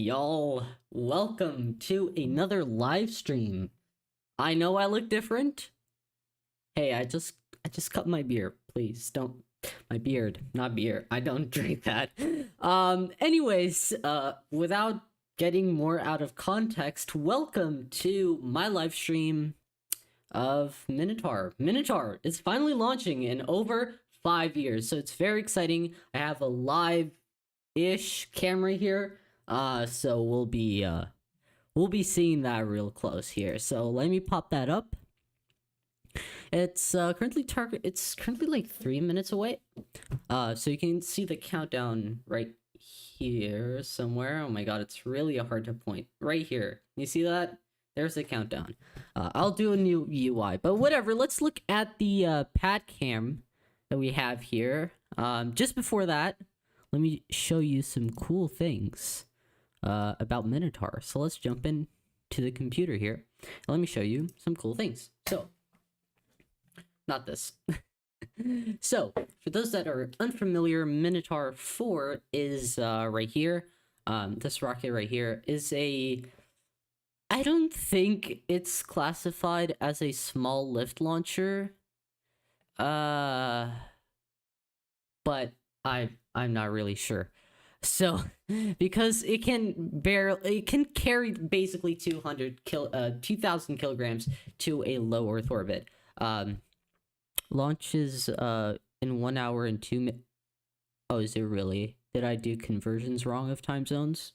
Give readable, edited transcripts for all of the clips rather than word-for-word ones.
Y'all, welcome to another live stream. I know I look different. Hey, I just cut my beer. Please don't. My beard, not beer. I don't drink that. Anyways, without getting more out of context, welcome to my live stream of Minotaur. Minotaur is finally launching in over 5 years, so it's very exciting. I have a live-ish camera here, so we'll be seeing that real close here. So let me pop that up. It's currently like 3 minutes away. So you can see the countdown right here somewhere. Oh my god, it's really hard to point. Right here. You see that? There's the countdown. I'll do a new UI, but whatever. Let's look at the pad cam that we have here. Just before that, let me show you some cool things about Minotaur. So let's jump in to the computer here. Let me show you some cool things. So, not this. So, for those that are unfamiliar, Minotaur 4 is right here. This rocket right here is a... I don't think it's classified as a small lift launcher. But I'm not really sure. So, because it can carry basically 2,000 kilograms to a low Earth orbit. Launches in 1 hour and 2 minutes. Oh, is it really? Did I do conversions wrong of time zones?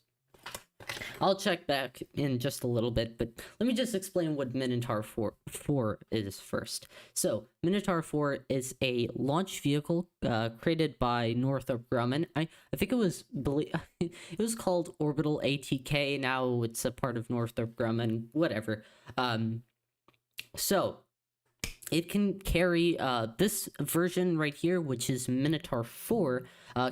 I'll check back in just a little bit, but let me just explain what Minotaur 4 is first. So, Minotaur 4 is a launch vehicle created by Northrop Grumman. I think it was called Orbital ATK. Now it's a part of Northrop Grumman. Whatever. So it can carry this version right here, which is Minotaur 4,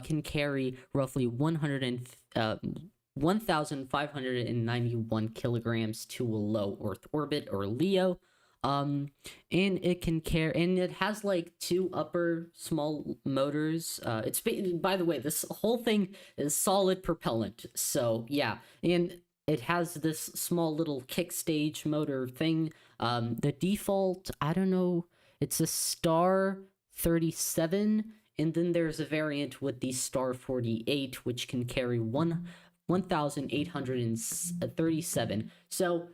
can carry roughly 1,591 kilograms to a low Earth orbit, or LEO. And it has like 2 upper small motors. By the way, this whole thing is solid propellant. So yeah, and it has this small little kick stage motor thing. The default, I don't know, it's a Star 37, and then there's a variant with the Star 48, which can carry 1,837. So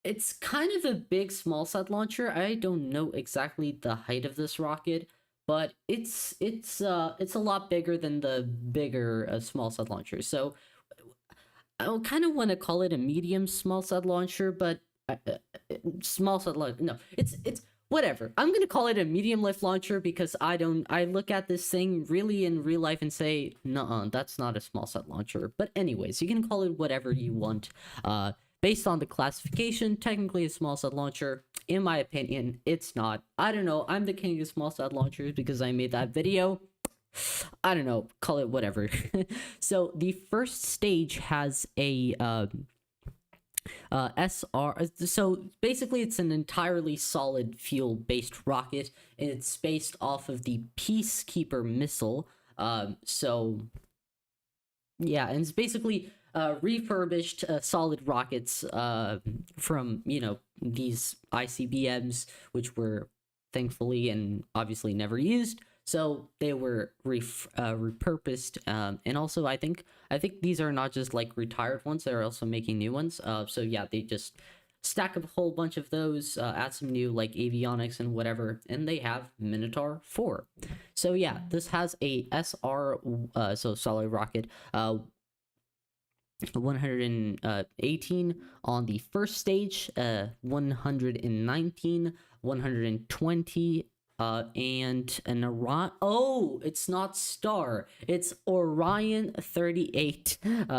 it's kind of a big small sat launcher. I don't know exactly the height of this rocket, but it's a lot bigger than the bigger small sat launchers. So I kind of want to call it a medium small sat launcher, but small sat launcher. No, it's whatever. I'm gonna call it a medium lift launcher because I look at this thing really in real life and say, nuh-uh, that's not a small sat launcher. But anyways, you can call it whatever you want. Based on the classification, technically a small sat launcher. In my opinion, it's not. I don't know. I'm the king of small sat launchers because I made that video. I don't know, call it whatever. So the first stage has a SR. So basically it's an entirely solid fuel based rocket, and it's based off of the Peacekeeper missile. So yeah, and it's basically refurbished solid rockets from, you know, these ICBMs, which were thankfully and obviously never used. So they were repurposed, and also I think these are not just like retired ones; they're also making new ones. So yeah, they just stack up a whole bunch of those, add some new like avionics and whatever, and they have Minotaur 4. So yeah, this has a SR, so solid rocket, 118 on the first stage, 119, 120. And an Orion. Oh, it's not Star. It's Orion 38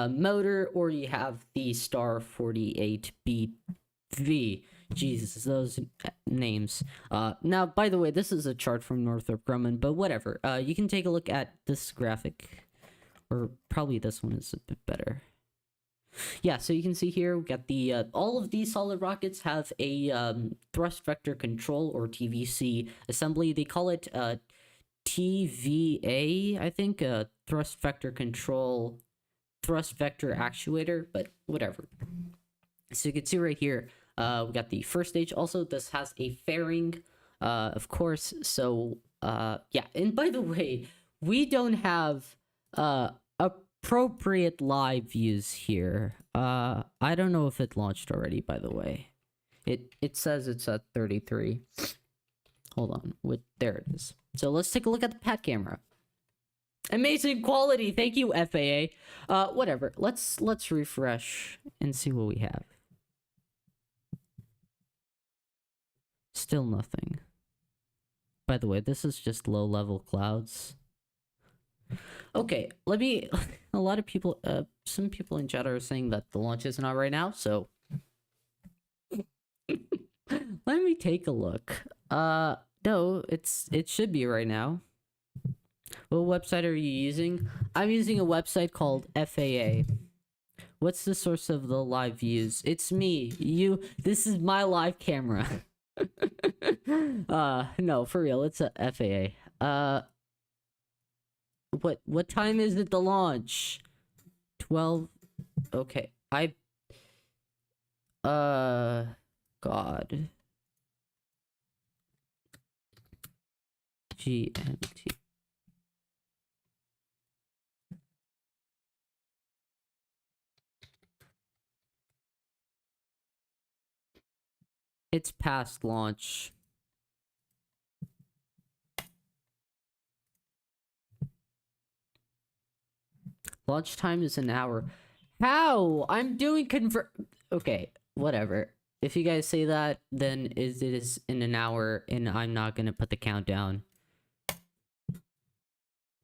motor, or you have the Star 48 BV. Jesus, those names. Now, by the way, this is a chart from Northrop Grumman, but whatever. You can take a look at this graphic, or probably this one is a bit better. Yeah, so you can see here, we got the, all of these solid rockets have a thrust vector control, or TVC assembly. They call it TVA, I think, thrust vector control, thrust vector actuator, but whatever. So you can see right here, we got the first stage. Also, this has a fairing of course. So yeah, and by the way, we don't have appropriate live views here. I don't know if it launched already, by the way. It says it's at 33. Hold on. There it is. So let's take a look at the pat camera. Amazing quality. Thank you, FAA. Whatever. Let's refresh and see what we have. Still nothing. By the way, this is just low-level clouds. Okay, let me... A lot of people... some people in chat are saying that the launch isn't out right now, so... Let me take a look. No, it should be right now. What website are you using? I'm using a website called FAA. What's the source of the live views? It's me. This is my live camera. No, for real, it's a FAA. What time is it the launch? 12. Okay. God. GMT. It's past launch. Launch time is an hour. How? I'm doing Okay, whatever. If you guys say that, then it is in an hour, and I'm not gonna put the countdown.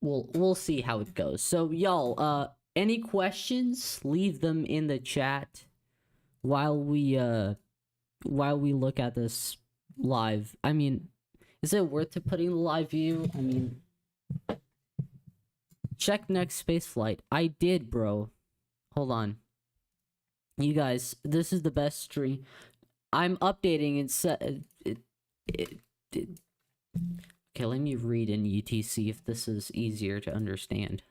We'll see how it goes. So y'all, any questions? Leave them in the chat while we look at this live. I mean, is it worth it putting the live view? I mean, check next space flight. I did, bro. Hold on. You guys, this is the best stream. I'm updating it. Okay, let me read in UTC if this is easier to understand.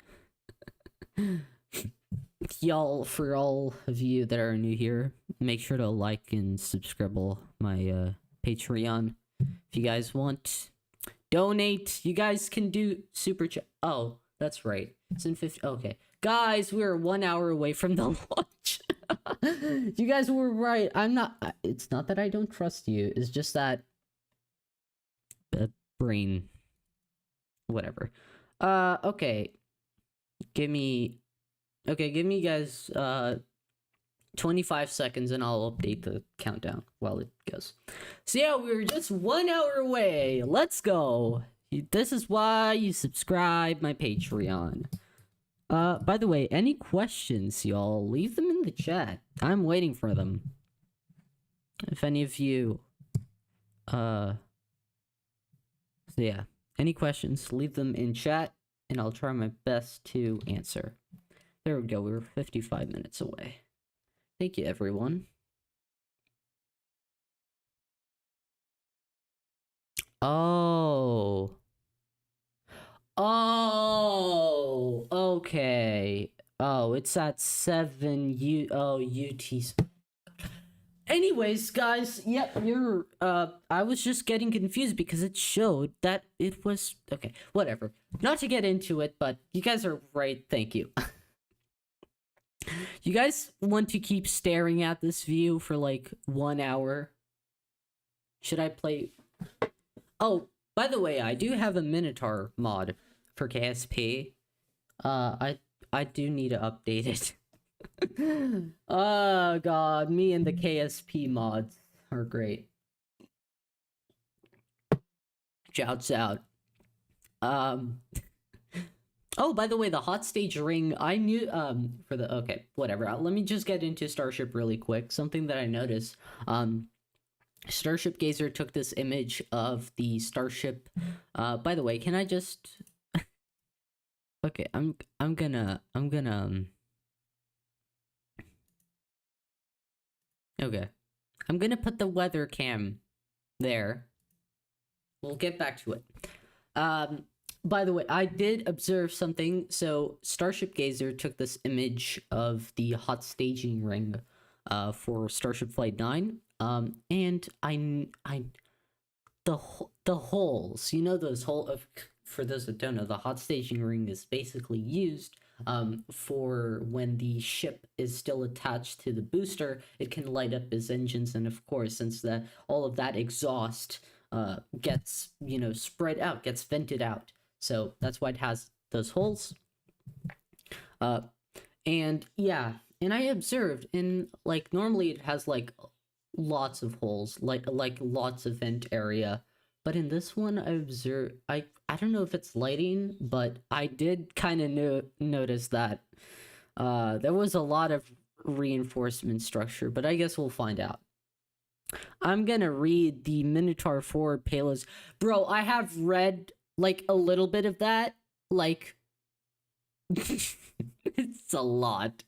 Y'all, for all of you that are new here, make sure to like and subscribe my Patreon. If you guys want, donate. You guys can do super chat. Oh, that's right. It's in 50. Okay, guys, we're 1 hour away from the launch. You guys were right. I'm not. It's not that I don't trust you. It's just that brain. Whatever. Okay. Give me guys 25 seconds and I'll update the countdown while it goes. So yeah, we're just 1 hour away. Let's go. This is why you subscribe my Patreon. By the way, any questions, y'all, leave them in the chat. I'm waiting for them. If any of you so yeah, any questions, leave them in chat and I'll try my best to answer. There we go. We were 55 minutes away. Thank you, everyone. Oh. Oh. Okay. Oh, it's at 7 UT. Anyways, guys, yeah, you're I was just getting confused because it showed that it was okay, whatever. Not to get into it, but you guys are right. Thank you. You guys want to keep staring at this view for like 1 hour? Should I play? Oh, by the way, I do have a Minotaur mod for KSP. I do need to update it. Oh god, me and the KSP mods are great. Shouts out. Oh, by the way, the hot stage ring, I knew, for the, okay, whatever. Let me just get into Starship really quick. Something that I noticed, Starship Gazer took this image of the Starship, by the way, can I just, okay, I'm gonna, okay, I'm gonna put the weather cam there. We'll get back to it. By the way, I did observe something. So Starship Gazer took this image of the hot staging ring for Starship Flight 9. And the holes. You know those holes. For those that don't know, the hot staging ring is basically used for when the ship is still attached to the booster. It can light up his engines, and of course, since that all of that exhaust gets spread out, gets vented out. So that's why it has those holes. And yeah, and I observed in like normally it has like lots of holes, like lots of vent area. But in this one, I observed, I don't know if it's lighting, but I did kind of notice that there was a lot of reinforcement structure, but I guess we'll find out. I'm gonna read the Minotaur forward payloads. Bro, I have read like a little bit of that, like it's a lot.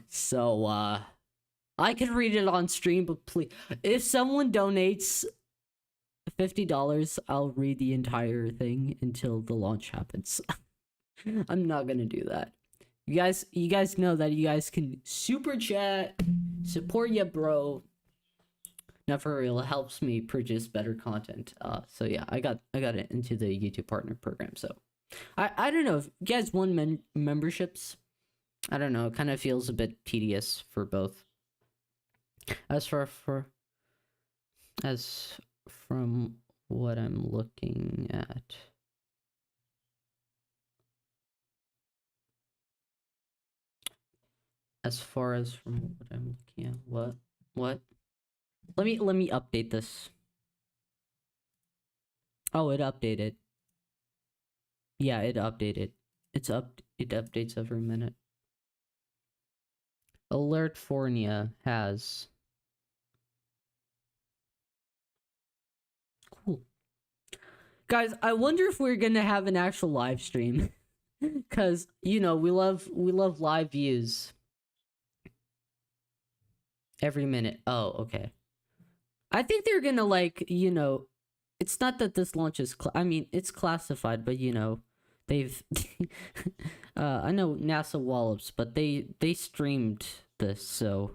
So I can read it on stream, but please, if someone donates $50, I'll read the entire thing until the launch happens. I'm not gonna do that. You guys know that you guys can super chat, support ya bro. Not for real, it helps me produce better content. So yeah, I got it into the YouTube partner program. So I don't know if you guys want memberships. I don't know, it kind of feels a bit tedious for both. As from what I'm looking at, as far as from what I'm looking at, what? Let me update this. Oh, it updated. Yeah, it updated. It updates every minute. Alertfornia has. Cool. Guys, I wonder if we're gonna have an actual live stream. Cause we love live views. Every minute. Oh, okay. I think they're gonna it's not that this launch is I mean, it's classified, but they've I know NASA wallops, but they streamed this, so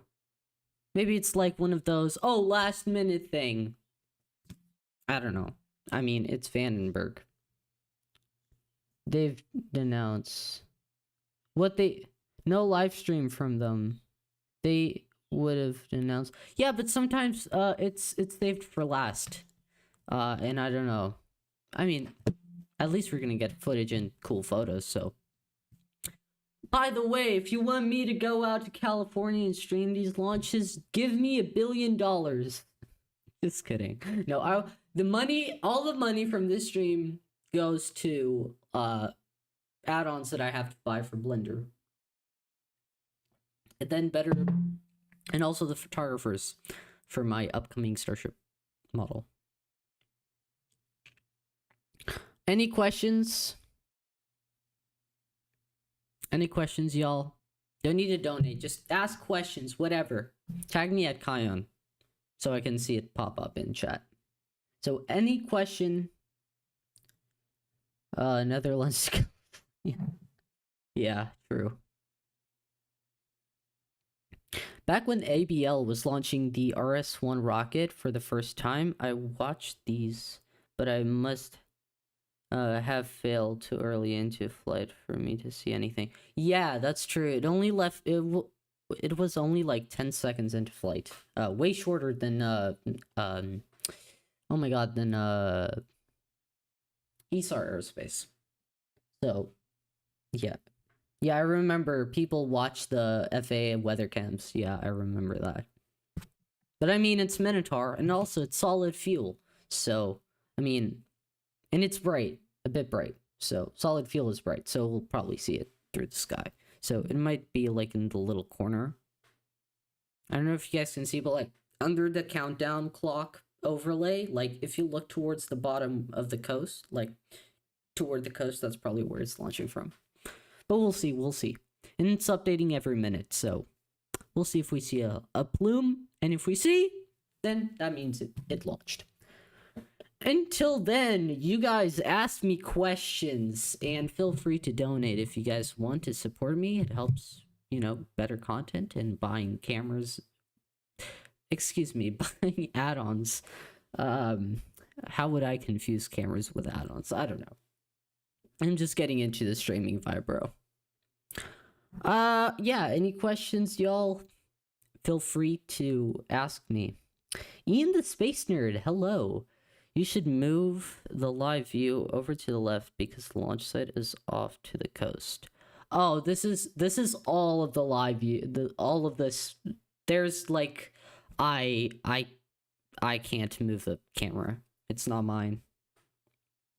maybe it's like one of those last minute thing. I don't know. I mean, it's Vandenberg. They've announced no live stream from them. They would have announced. Yeah, but sometimes it's saved for last. And I don't know. I mean, at least we're gonna get footage and cool photos, so. By the way, if you want me to go out to California and stream these launches, give me $1 billion. Just kidding. No, all the money from this stream goes to add-ons that I have to buy for Blender. And then and also the photographers for my upcoming Starship model. Any questions? Any questions, y'all? Don't need to donate. Just ask questions, whatever. Tag me at Kion so I can see it pop up in chat. So any question? Netherlands. Yeah, true. Back when ABL was launching the RS-1 rocket for the first time, I watched these, but I must have failed too early into flight for me to see anything. Yeah, that's true. It only left it was only like 10 seconds into flight. Way shorter than oh my god, than ESAR Aerospace. So yeah, I remember people watch the FAA weather cams. Yeah, I remember that. But I mean, it's Minotaur, and also it's solid fuel. So I mean, and it's bright, a bit bright. So solid fuel is bright, so we'll probably see it through the sky. So it might be like in the little corner. I don't know if you guys can see, but like under the countdown clock overlay, like if you look towards the bottom of the coast, like toward the coast, that's probably where it's launching from. But we'll see. And it's updating every minute, so we'll see if we see a plume, and if we see, then that means it launched. Until then, you guys ask me questions, and feel free to donate if you guys want to support me. It helps, better content and buying cameras. Excuse me, buying add-ons. how would I confuse cameras with add-ons? I don't know. I'm just getting into the streaming vibe, bro. Yeah, any questions, y'all? Feel free to ask me. Ian the Space Nerd, hello. You should move the live view over to the left because the launch site is off to the coast. Oh, this is all of the live view. All of this. There's like, I can't move the camera. It's not mine.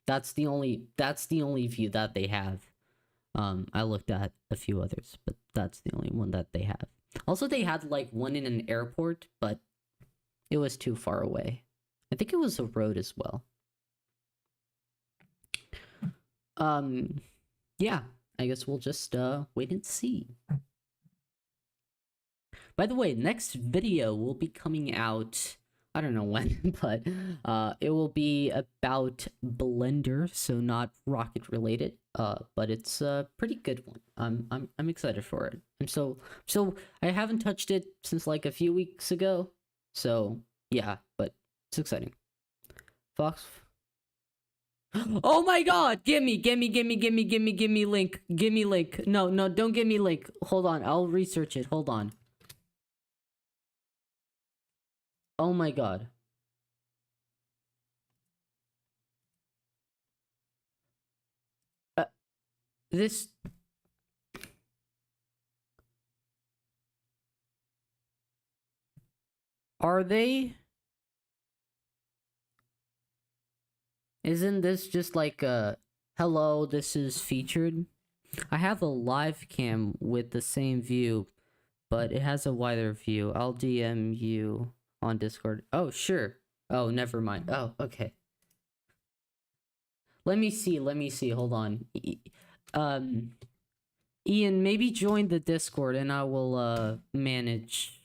That's the only view that they have. I looked at a few others, but that's the only one that they have. Also, they had like one in an airport, but it was too far away. I think it was a road as well. Yeah, I guess we'll just wait and see. By the way, next video will be coming out, I don't know when, but it will be about Blender, so not Rocket related. But it's a pretty good one. I'm excited for it. So I haven't touched it since like a few weeks ago. So yeah, but it's exciting. Fox. Oh my god! Gimme link. Gimme link. No, don't give me link. Hold on, I'll research it. Hold on. Oh my god. This... Are they... Isn't this just like a... Hello, this is featured? I have a live cam with the same view, but it has a wider view. I'll DM you on Discord. Oh, sure. Oh, never mind. Oh, okay. Let me see. Hold on. Ian, maybe join the Discord and I will manage.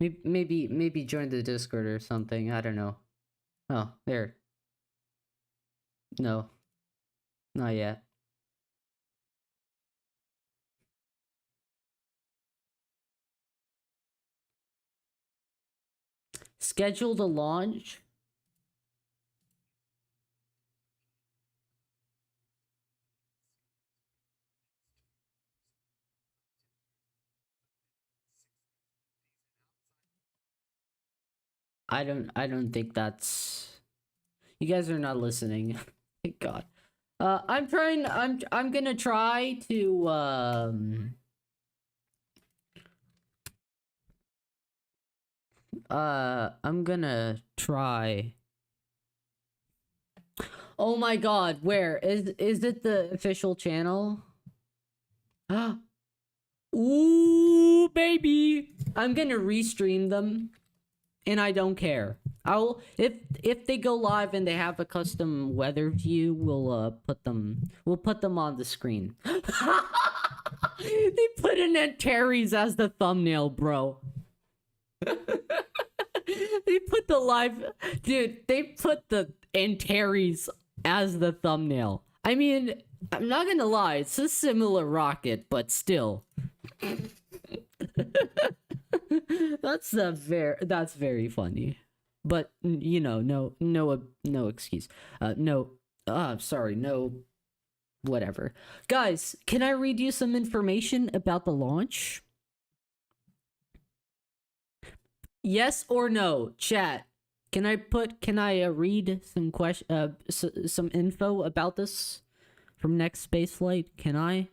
Maybe join the Discord or something. I don't know. Oh, there. No. Not yet. Schedule the launch. I don't think that's... You guys are not listening. Thank God. I'm gonna try to I'm gonna try. Oh my god, where is it the official channel? Ooh, baby. I'm gonna restream them. And I don't care. If they go live and they have a custom weather view, we'll put them on the screen. They put an Antares as the thumbnail, bro. They put the live... Dude, they put the Antares as the thumbnail. I mean, I'm not gonna lie, it's a similar rocket, but still. That's very funny. But you know, no excuse. Sorry, no whatever. Guys, can I read you some information about the launch? Yes or no, chat. Can I read some info about this from Next Spaceflight? Can I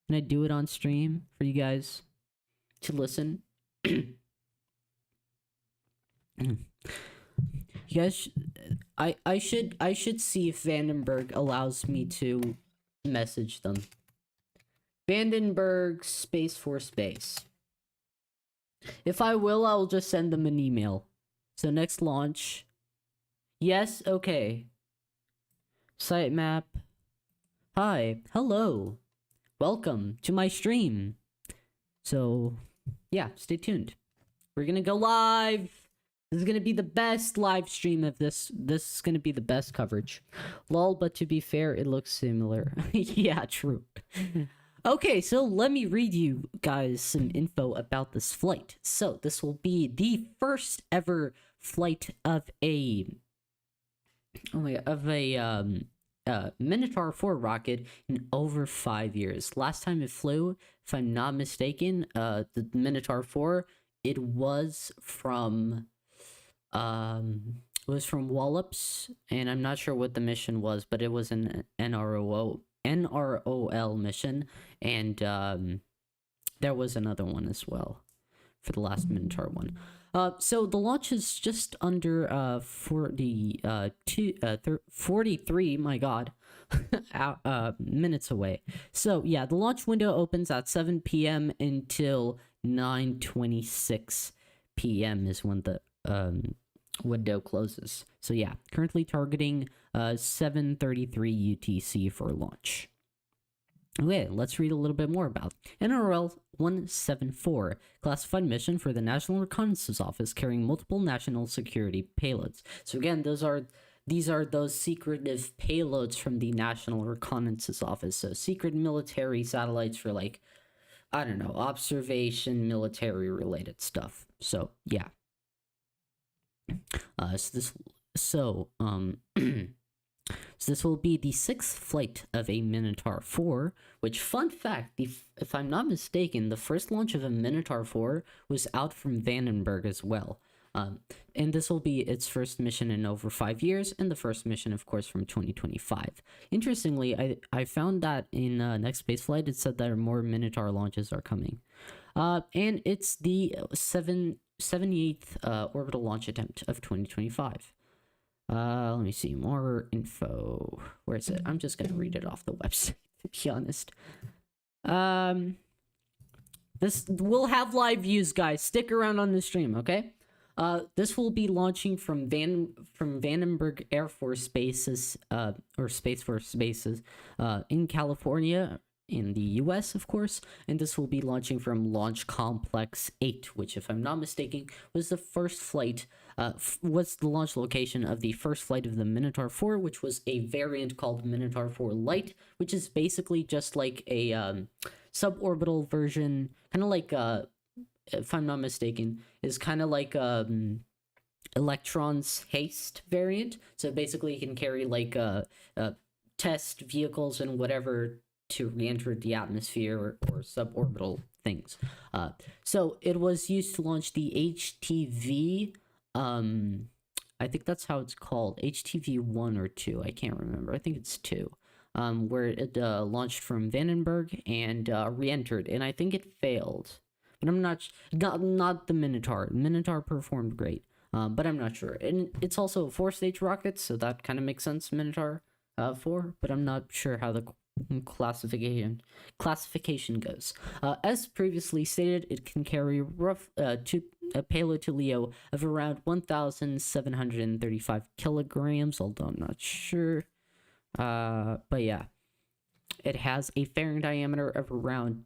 do it on stream for you guys to listen? You guys, I should see if Vandenberg allows me to message them. Vandenberg Space for Space. If I will, I'll just send them an email. So next launch. Yes, okay. Sitemap. Hi, hello. Welcome to my stream. So, yeah, stay tuned. We're gonna go live This is gonna be the best live stream of this. This is gonna be the best coverage. Lol, but to be fair, it looks similar. Yeah, true. Okay, so let me read you guys some info about this flight. So this will be the first ever flight of a Minotaur 4 rocket in over 5 years. Last time it flew, if I'm not mistaken, the Minotaur 4, it was from Wallops, and I'm not sure what the mission was, but it was an NROL mission, and there was another one as well for the last Minotaur one. So the launch is just under 43, my god, minutes away. So yeah, the launch window opens at 7 p.m. until 9:26 p.m. is when the window closes. So yeah, currently targeting 7:33 UTC for launch. Okay, let's read a little bit more about NROL-174, classified mission for the National Reconnaissance Office carrying multiple national security payloads. So again, these are those secretive payloads from the National Reconnaissance Office. So secret military satellites for, like, I don't know, observation, military related stuff. So yeah. So this will be the 6th flight of a Minotaur 4, which, fun fact, if I'm not mistaken, the first launch of a Minotaur 4 was out from Vandenberg as well. And this will be its first mission in over 5 years, and the first mission, of course, from 2025. Interestingly, I found that in next spaceflight, it said that more Minotaur launches are coming. And it's the 78th orbital launch attempt of 2025. Let me see more info. Where is it? I'm just gonna read it off the website, to be honest. This will have live views, guys. Stick around on the stream, okay? This will be launching from Vandenberg Air Force Bases, or Space Force Bases, in California, in the US, of course, and this will be launching from Launch Complex 8, which, if I'm not mistaken, was the first flight, was the launch location of the first flight of the Minotaur 4, which was a variant called Minotaur 4 Lite, which is basically just like a suborbital version, kind of like, if I'm not mistaken, is kind of like Electron's Haste variant. So basically, you can carry like test vehicles and whatever to re-enter the atmosphere or suborbital things. So it was used to launch the HTV. I think that's how it's called, HTV 1 or 2. I can't remember. I think it's 2. Where it launched from Vandenberg and re-entered, and I think it failed. But I'm not the Minotaur. Minotaur performed great, but I'm not sure. And it's also a 4-stage rocket, so that kind of makes sense, Minotaur 4. But I'm not sure how the classification goes. As previously stated, it can carry a payload to LEO of around 1,735 kilograms, although I'm not sure. But yeah, it has a fairing diameter of around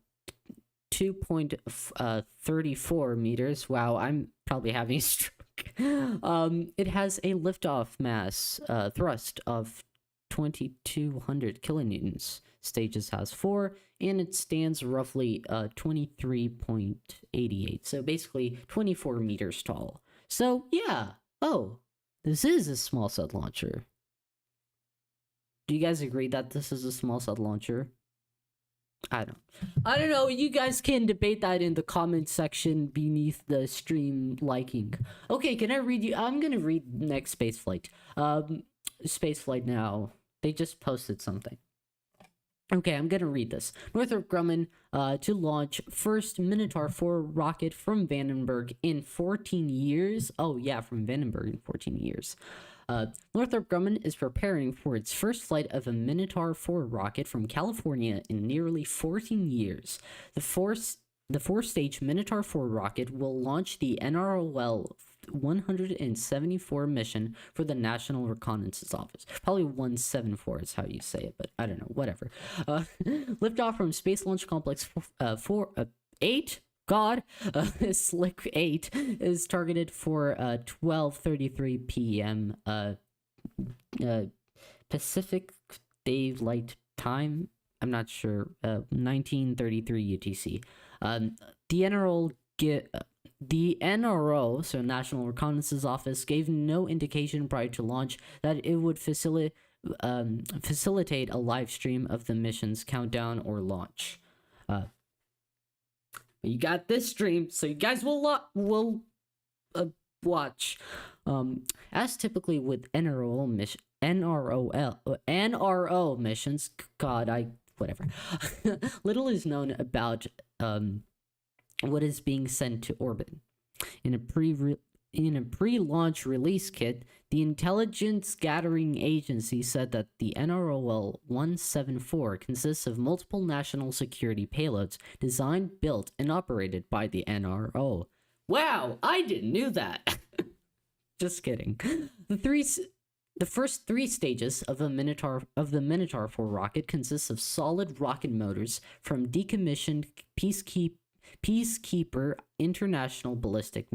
2.34 meters. Wow, I'm probably having a stroke. It has a liftoff mass thrust of 2,200 kilonewtons. Stages has 4, and it stands roughly 23.88. So basically 24 meters tall. So yeah. Oh, this is a small sat launcher. Do you guys agree that this is a small sat launcher? I don't know. You guys can debate that in the comment section beneath the stream liking. Okay, can I read you? I'm gonna read next spaceflight. Spaceflight now. They just posted something. Okay, I'm gonna read this. Northrop Grumman to launch first Minotaur 4 rocket from Vandenberg in 14 years. Oh yeah, from Vandenberg in 14 years. Northrop Grumman is preparing for its first flight of a Minotaur 4 rocket from California in nearly 14 years. The 4-stage Minotaur 4 rocket will launch the NROL-174 mission for the National Reconnaissance Office. Probably 174 is how you say it, but I don't know, whatever. Liftoff from Space Launch Complex 8 God, Slick 8 is targeted for 12:33 p.m. Pacific Daylight Time. I'm not sure. 1933 UTC. The NRO, so National Reconnaissance Office, gave no indication prior to launch that it would facilitate a live stream of the mission's countdown or launch. You got this stream, so you guys will watch. As typically with NRO missions, whatever. Little is known about what is being sent to orbit. In a pre-launch release kit, the intelligence gathering agency said that the NROL-174 consists of multiple national security payloads designed, built, and operated by the NRO. Wow, I didn't know that. Just kidding. The first 3 stages of the Minotaur 4 rocket consists of solid rocket motors from decommissioned Peacekeeper Intercontinental Ballistic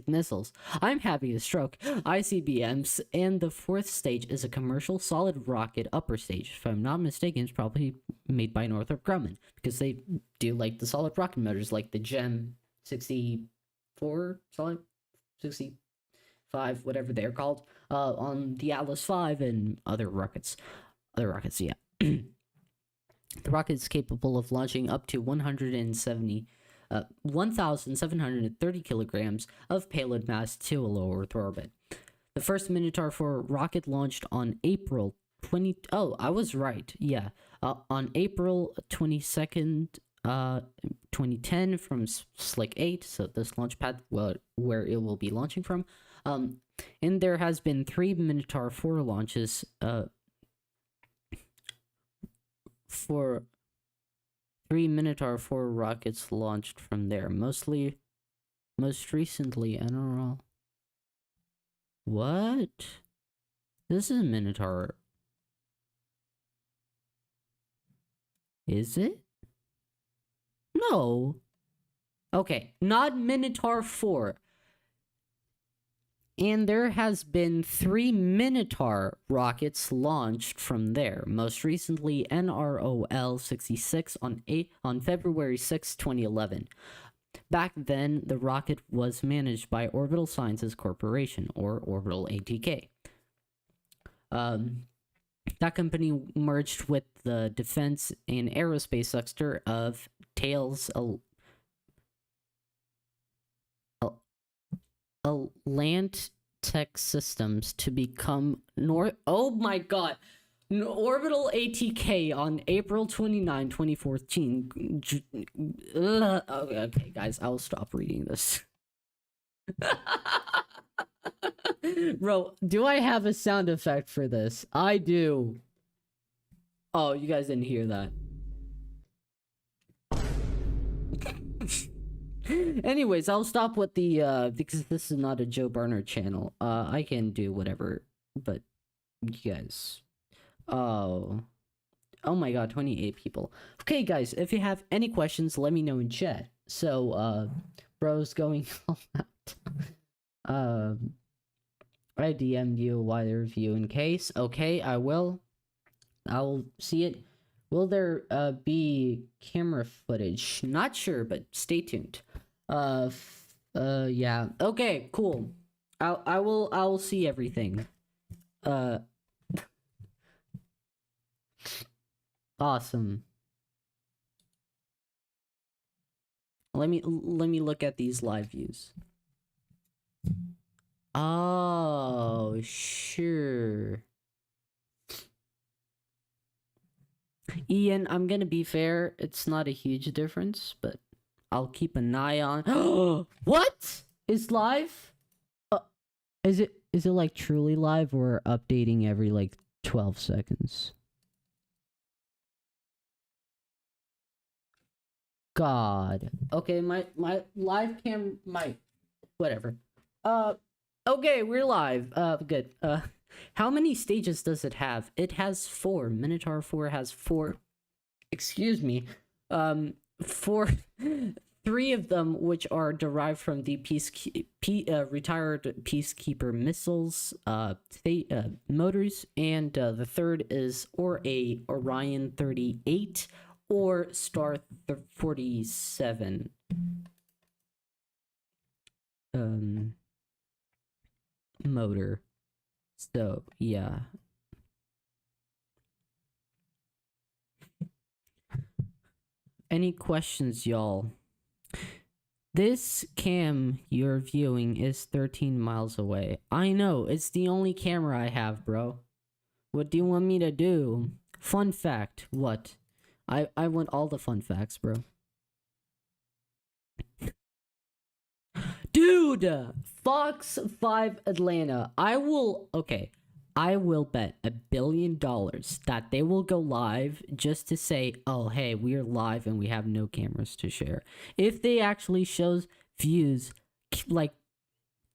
Missiles. I'm having a stroke. ICBMs, and the 4th stage is a commercial solid rocket upper stage. If I'm not mistaken, it's probably made by Northrop Grumman because they do like the solid rocket motors, like the GEM 64 solid 65, whatever they're called, on the Atlas V and other rockets. Yeah. The rocket is capable of launching up to 1,730 kilograms of payload mass to a low Earth orbit. The first Minotaur 4 rocket launched on April 20. Oh, I was right. Yeah, on April 22nd, 2010, from Slick 8. So this launch pad, where it will be launching from. And there has been 3 Minotaur 4 launches. For 3 Minotaur 4 rockets launched from there. Most recently, NRL. What? This is a Minotaur. Is it? No. Okay, not Minotaur 4. And there has been 3 Minotaur rockets launched from there. Most recently, NROL-66 on February 6, 2011. Back then, the rocket was managed by Orbital Sciences Corporation, or Orbital ATK. That company merged with the defense and aerospace sector of Thales Atlantic Systems to become Orbital ATK on April 29, 2014. Okay, guys, I'll stop reading this. Bro, do I have a sound effect for this? I do. Oh, you guys didn't hear that. Anyways, I'll stop with the because this is not a Joe Barner channel. I can do whatever, but you guys. Oh my god, 28 people. Okay, guys, if you have any questions, let me know in chat. So, bro's going all out. I DM'd you a wider review in case. Okay, I will. I'll see it. Will there be camera footage? Not sure, but stay tuned. Yeah. Okay, cool. I'll see everything. Awesome. Let me look at these live views. Oh, sure. Ian, I'm gonna be fair, it's not a huge difference, but I'll keep an eye on. What? It's live? Is it like truly live or updating every like 12 seconds? God. Okay, my live cam might whatever. Okay, we're live. Good. How many stages does it have? It has 4. Minotaur 4 has 4. Excuse me. for 3 of them, which are derived from the retired peacekeeper missiles, motors, and the third is or a Orion 38 or Star 47 motor. So yeah. Any questions, y'all? This cam you're viewing is 13 miles away. I know, it's the only camera I have, bro. What do you want me to do? Fun fact, what? I want all the fun facts, bro. Dude! Fox 5 Atlanta. I will bet $1 billion that they will go live just to say, oh, hey, we're live and we have no cameras to share. If they actually shows views like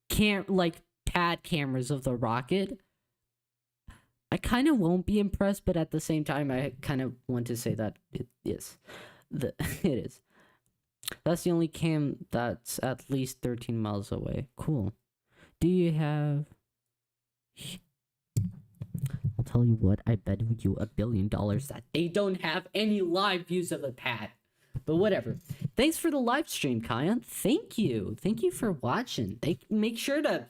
pad cameras of the rocket, I kind of won't be impressed, but at the same time, I kind of want to say that it is. It is. That's the only cam that's at least 13 miles away. Cool. Do you have... I'll tell you what, I bet you $1 billion that they don't have any live views of the pad. But whatever. Thanks for the live stream, Kion. Thank you. Thank you for watching. Make sure to,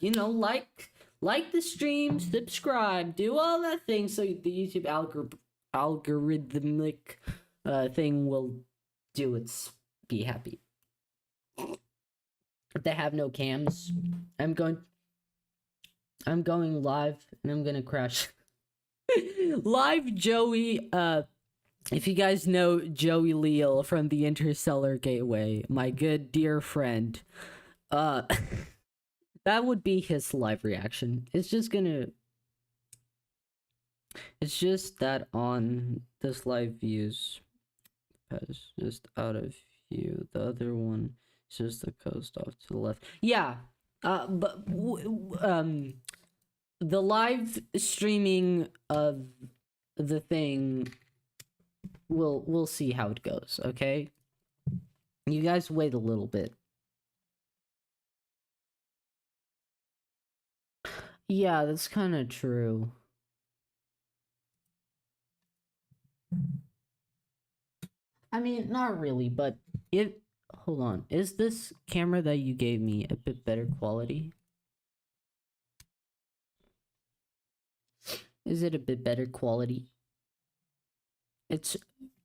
like the stream, subscribe, do all that thing so the YouTube algorithmic thing will do its be happy. If they have no cams, I'm going live and I'm gonna crash. Live Joey, if you guys know Joey Leal from the Interstellar Gateway, my good dear friend, that would be his live reaction. It's just that on this live views has just out of view. The other one is just the coast off to the left. Yeah, but the live streaming of the thing, we'll see how it goes. Okay, you guys wait a little bit. Yeah, that's kind of true. I mean, not really, but hold on. Is this camera that you gave me a bit better quality? Is it a bit better quality? It's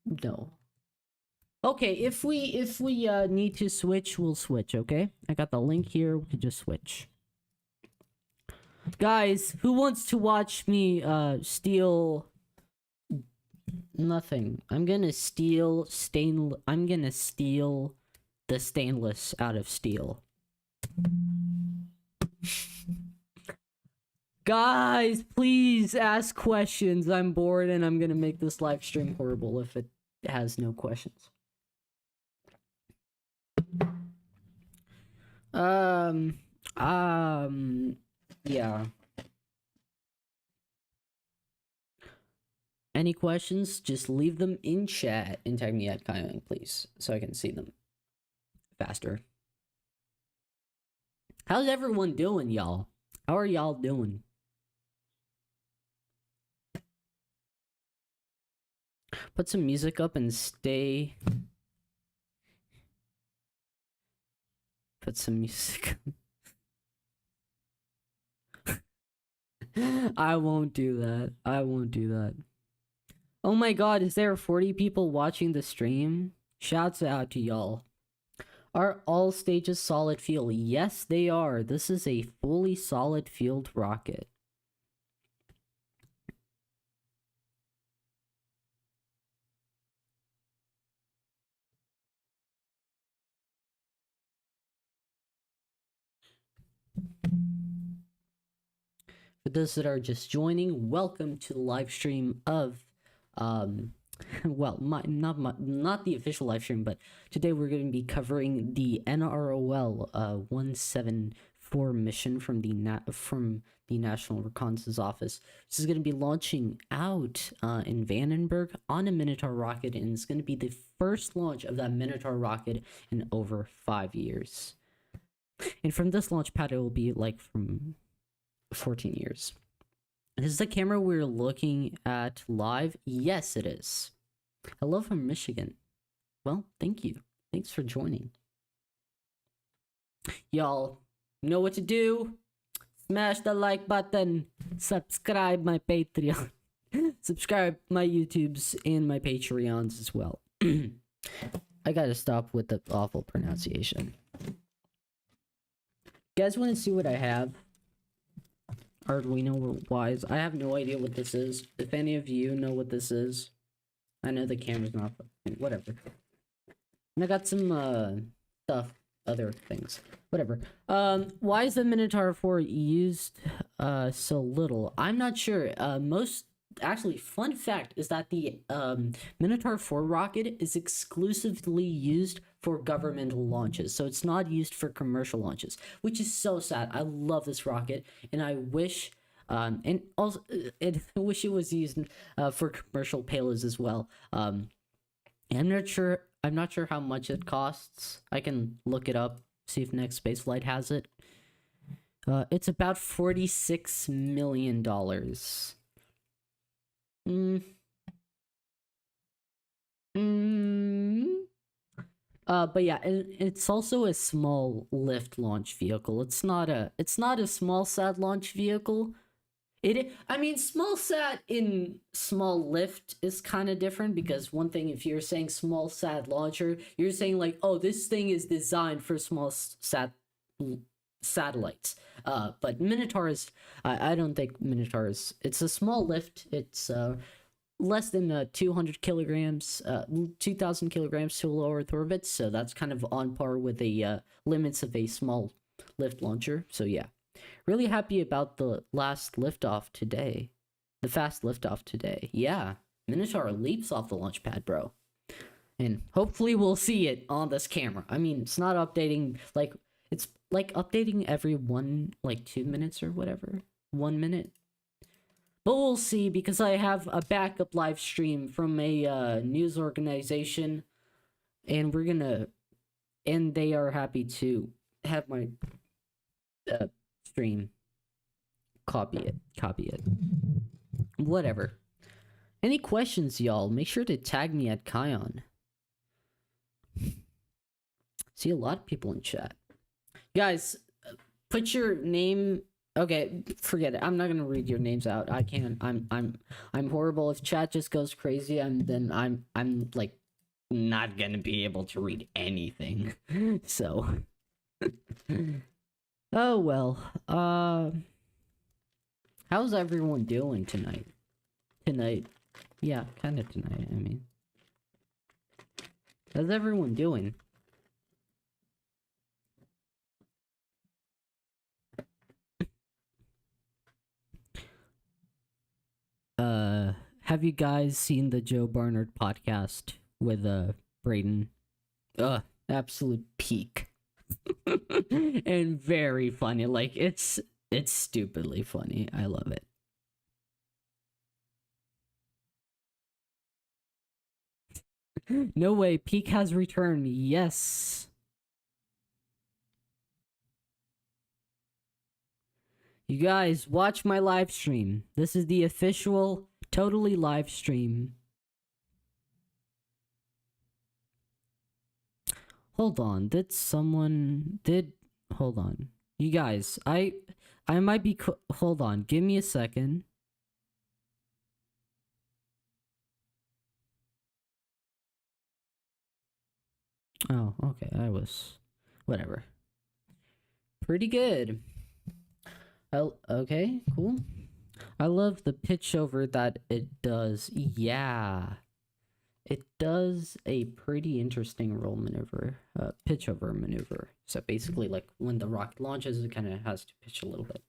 no. Okay, if we need to switch, we'll switch, okay? I got the link here, we can just switch. Guys, who wants to watch me steal nothing? I'm gonna steal the stainless out of steel. Guys, please ask questions. I'm bored and I'm gonna make this live stream horrible if it has no questions. Yeah. Any questions? Just leave them in chat and tag me at Kion, please, so I can see them faster. How's everyone doing, y'all? How are y'all doing? Put some music up and stay. Put some music up. I won't do that. I won't do that. Oh my god, is there 40 people watching the stream? Shouts out to y'all. Are all stages solid fuel? Yes, they are. This is a fully solid fueled rocket. For those that are just joining, welcome to the live stream of well, not the official live stream, but today we're going to be covering the NROL 174 NROL-174 mission from the National Reconnaissance Office. This is going to be launching out in Vandenberg on a Minotaur rocket, and it's going to be the first launch of that Minotaur rocket in over 5 years. And from this launch pad, it will be like from 14 years. This is the camera we're looking at live. Yes, it is. Hello from Michigan. Well, thank you. Thanks for joining. Y'all know what to do. Smash the like button. Subscribe my Patreon. Subscribe my YouTubes and my Patreons as well. I gotta stop with the awful pronunciation. You guys want to see what I have? Arduino wise. I have no idea what this is. If any of you know what this is, I know the camera's not, whatever. And I got some stuff, other things, whatever. Why is the Minotaur 4 used so little? I'm not sure. Actually, fun fact is that the Minotaur 4 rocket is exclusively used for governmental launches, so it's not used for commercial launches, which is so sad. I love this rocket, and I wish and also I wish it was used for commercial payloads as well. I'm not sure how much it costs. I can look it up, see if Next Spaceflight has it. It's about $46 million. But yeah, it's also a small lift launch vehicle. It's not a small sat launch vehicle. I mean, small sat in small lift is kind of different, because one thing, if you're saying small sat launcher, you're saying like, oh, this thing is designed for small satellites. But Minotaur is, I don't think Minotaur is, it's a small lift. It's less than 200 kilograms, 2,000 kilograms to low Earth orbit. So that's kind of on par with the limits of a small lift launcher. So yeah. Really happy about the last liftoff today. The fast liftoff today. Yeah. Minotaur leaps off the launch pad, bro. And hopefully we'll see it on this camera. I mean, it's not updating, like, it's like updating every 2 minutes or whatever. 1 minute. But we'll see, because I have a backup live stream from a news organization. And and they are happy to have my stream. Copy it. Whatever. Any questions, y'all? Make sure to tag me at Kion. See a lot of people in chat. Guys, put your name. Okay, forget it. I'm not gonna read your names out. I can't. I'm horrible. If chat just goes crazy, I'm like not gonna be able to read anything. So. Oh well, how's everyone doing tonight? Yeah, kind of tonight, I mean. How's everyone doing? Have you guys seen the Joe Barnard podcast with, Brayden? Absolute peak. And very funny. Like, it's stupidly funny. I love it. No way, Peak has returned. Yes. You guys, watch my live stream. This is the official, totally live stream. Hold on, hold on. You guys, I might be, hold on, give me a second. Oh, okay, whatever. Pretty good. Okay, cool. I love the pitch over that it does. Yeah. It does a pretty interesting roll maneuver, pitch over maneuver. So basically, like, when the rocket launches, it kind of has to pitch a little bit.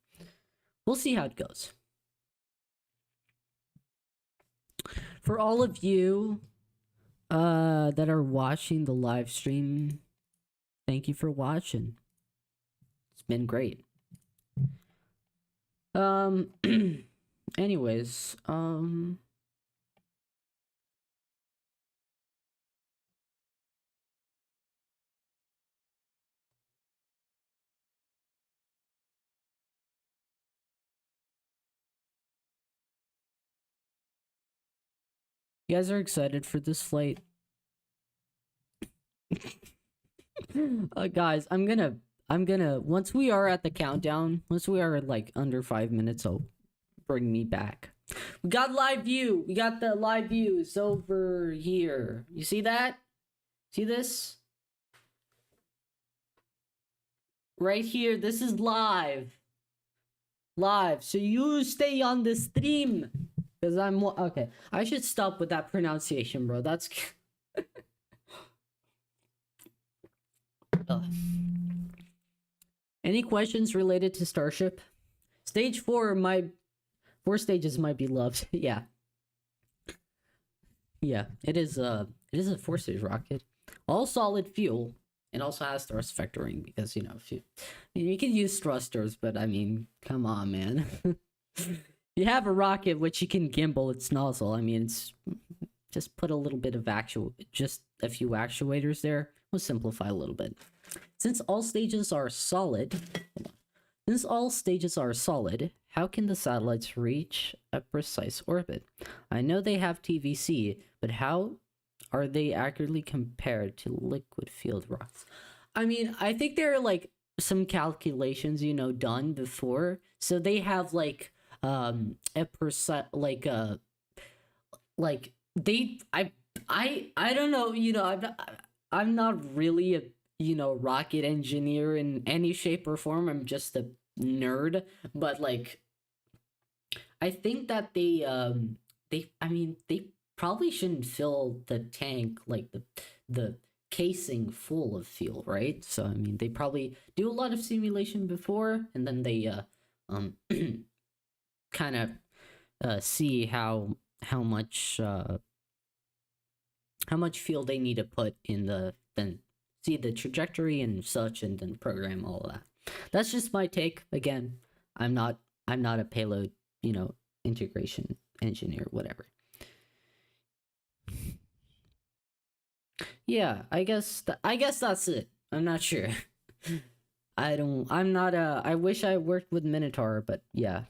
We'll see how it goes. For all of you that are watching the live stream, thank you for watching. It's been great. Anyways, you guys are excited for this flight? Guys, I'm gonna once we are at the countdown, once we are like under 5 minutes, I'll bring me back. We got live view. We got the live views over here. You see that? See this? Right here. This is live. Live. So you stay on the stream. Because I'm okay. I should stop with that pronunciation, bro. That's Any questions related to Starship? Stage 4, my 4 stages might be loved. Yeah. Yeah, it is a 4-stage rocket. All solid fuel. It also has thrust vectoring because, you know, if you can use thrusters, but I mean, come on, man. You have a rocket which you can gimbal its nozzle. I mean, it's just put a little bit of just a few actuators there. We'll simplify a little bit. Since all stages are solid, how can the satellites reach a precise orbit? I know they have TVC, but how are they accurately compared to liquid field rocks? I mean, I think there are like some calculations, you know, done before. So they have like a percent, like they I don't know, you know, I'm not really a, you know, rocket engineer in any shape or form. I'm just a nerd, but like I think that they I mean they probably shouldn't fill the tank, like the casing full of fuel, right? So I mean they probably do a lot of simulation before, and then they kind of see how much fuel they need to put in then see the trajectory and such, and then program all of that. That's just my take. Again, I'm not a payload, you know, integration engineer, whatever. Yeah, I guess that's it. I'm not sure. I wish I worked with Minotaur, but yeah.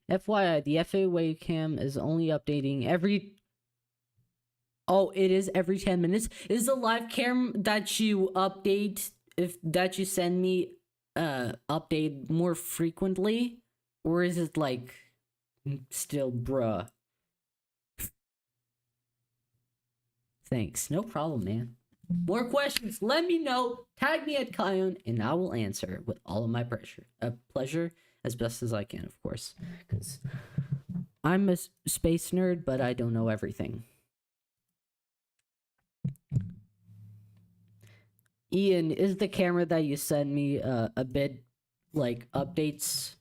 FYI, the FA webcam is only updating every... Oh, it is every 10 minutes? Is the live cam that you update, that you send me, update more frequently? Or is it like, still bruh? Thanks. No problem, man. More questions, let me know. Tag me at Kion, and I will answer with all of my pleasure, as best as I can, of course. Because I'm a space nerd, but I don't know everything. Ian, is the camera that you send me a bit like updates?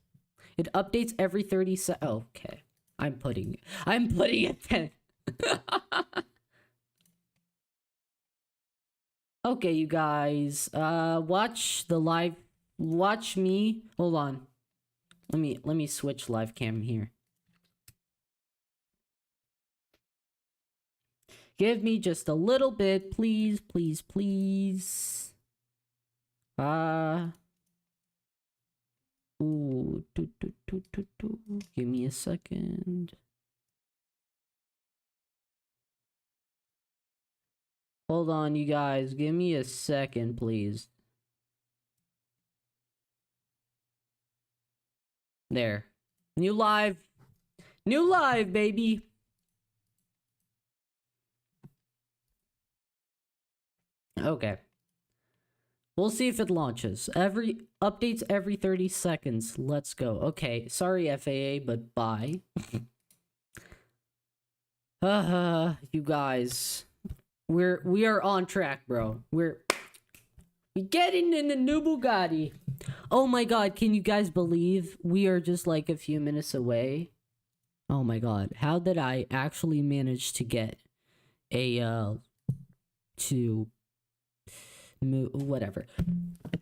It updates every 30 seconds. Oh, okay. I'm putting it then. Okay, you guys. Watch me. Hold on. Let me switch live cam here. Give me just a little bit, please, please, please. Ooh, give me a second. Hold on, you guys. Give me a second, please. There. New live, baby. Okay. We'll see if it launches. Updates every 30 seconds. Let's go. Okay, sorry FAA, but bye. You guys. We are on track, bro. We getting in the new Bugatti. Oh my god, can you guys believe we are just like a few minutes away? Oh my god, how did I actually manage to get a whatever.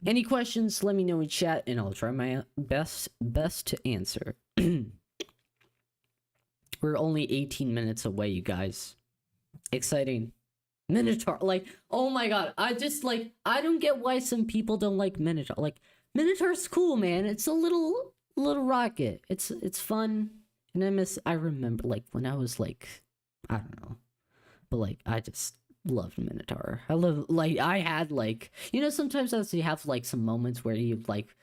Any questions, let me know in chat, and I'll try my best to answer. We're only 18 minutes away, you guys. Exciting. Minotaur, like, oh my god, I don't get why some people don't like Minotaur. Like, Minotaur's cool, man. It's a little rocket. It's fun. And I remember, like, when I was, like, I don't know. But, like, I just loved Minotaur. I had, like, you know, sometimes as you have, like, some moments where you, like,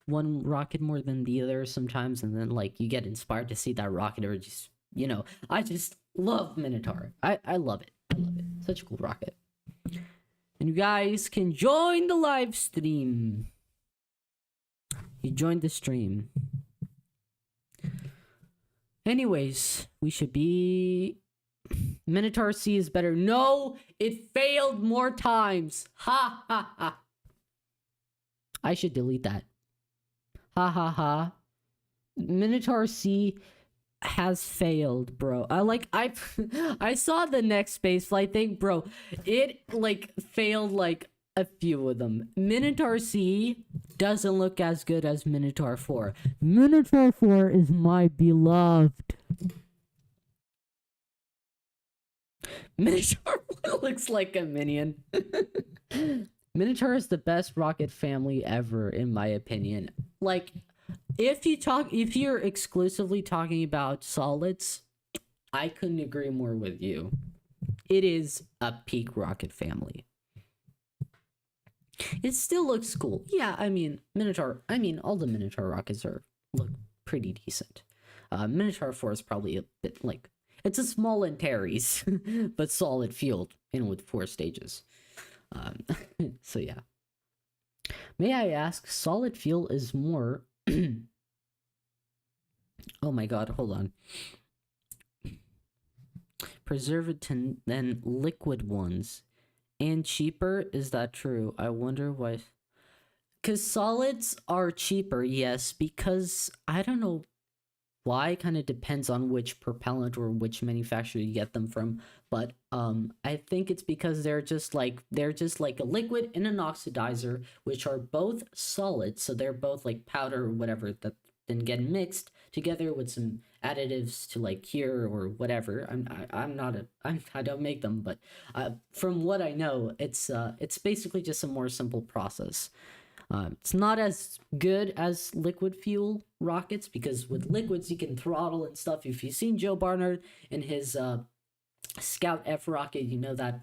one rocket more than the other sometimes, and then, like, you get inspired to see that rocket, or just, you know, I just love Minotaur. I love it. I love it. Such a cool rocket. And you guys can join the live stream. You joined the stream. Anyways, we should be... Minotaur C is better. No, it failed more times. Ha ha ha. I should delete that. Ha ha ha. Minotaur C has failed, bro. I saw the next spaceflight thing, bro. It, like, failed, like, a few of them. Minotaur C doesn't look as good as Minotaur 4. Minotaur 4 is my beloved. Minotaur looks like a minion. Minotaur is the best rocket family ever, in my opinion. Like, if you're exclusively talking about solids, I couldn't agree more with you. It is a peak rocket family. It still looks cool. Yeah, I mean, all the Minotaur rockets look pretty decent. Minotaur 4 is probably a bit, like, it's a small Antares, but solid fueled, and with 4 stages. So yeah. May I ask, solid fuel is more... Oh my god, hold on. Preservative than liquid ones. And cheaper? Is that true? I wonder why. Because solids are cheaper, yes, because I don't know why. Kind of depends on which propellant or which manufacturer you get them from, but I think it's because they're just like a liquid and an oxidizer, which are both solids, so they're both like powder or whatever that then get mixed together with some additives to like cure or whatever. I don't make them, but from what I know, it's basically just a more simple process. It's not as good as liquid fuel rockets, because with liquids you can throttle and stuff. If you've seen Joe Barnard and his Scout F rocket, you know that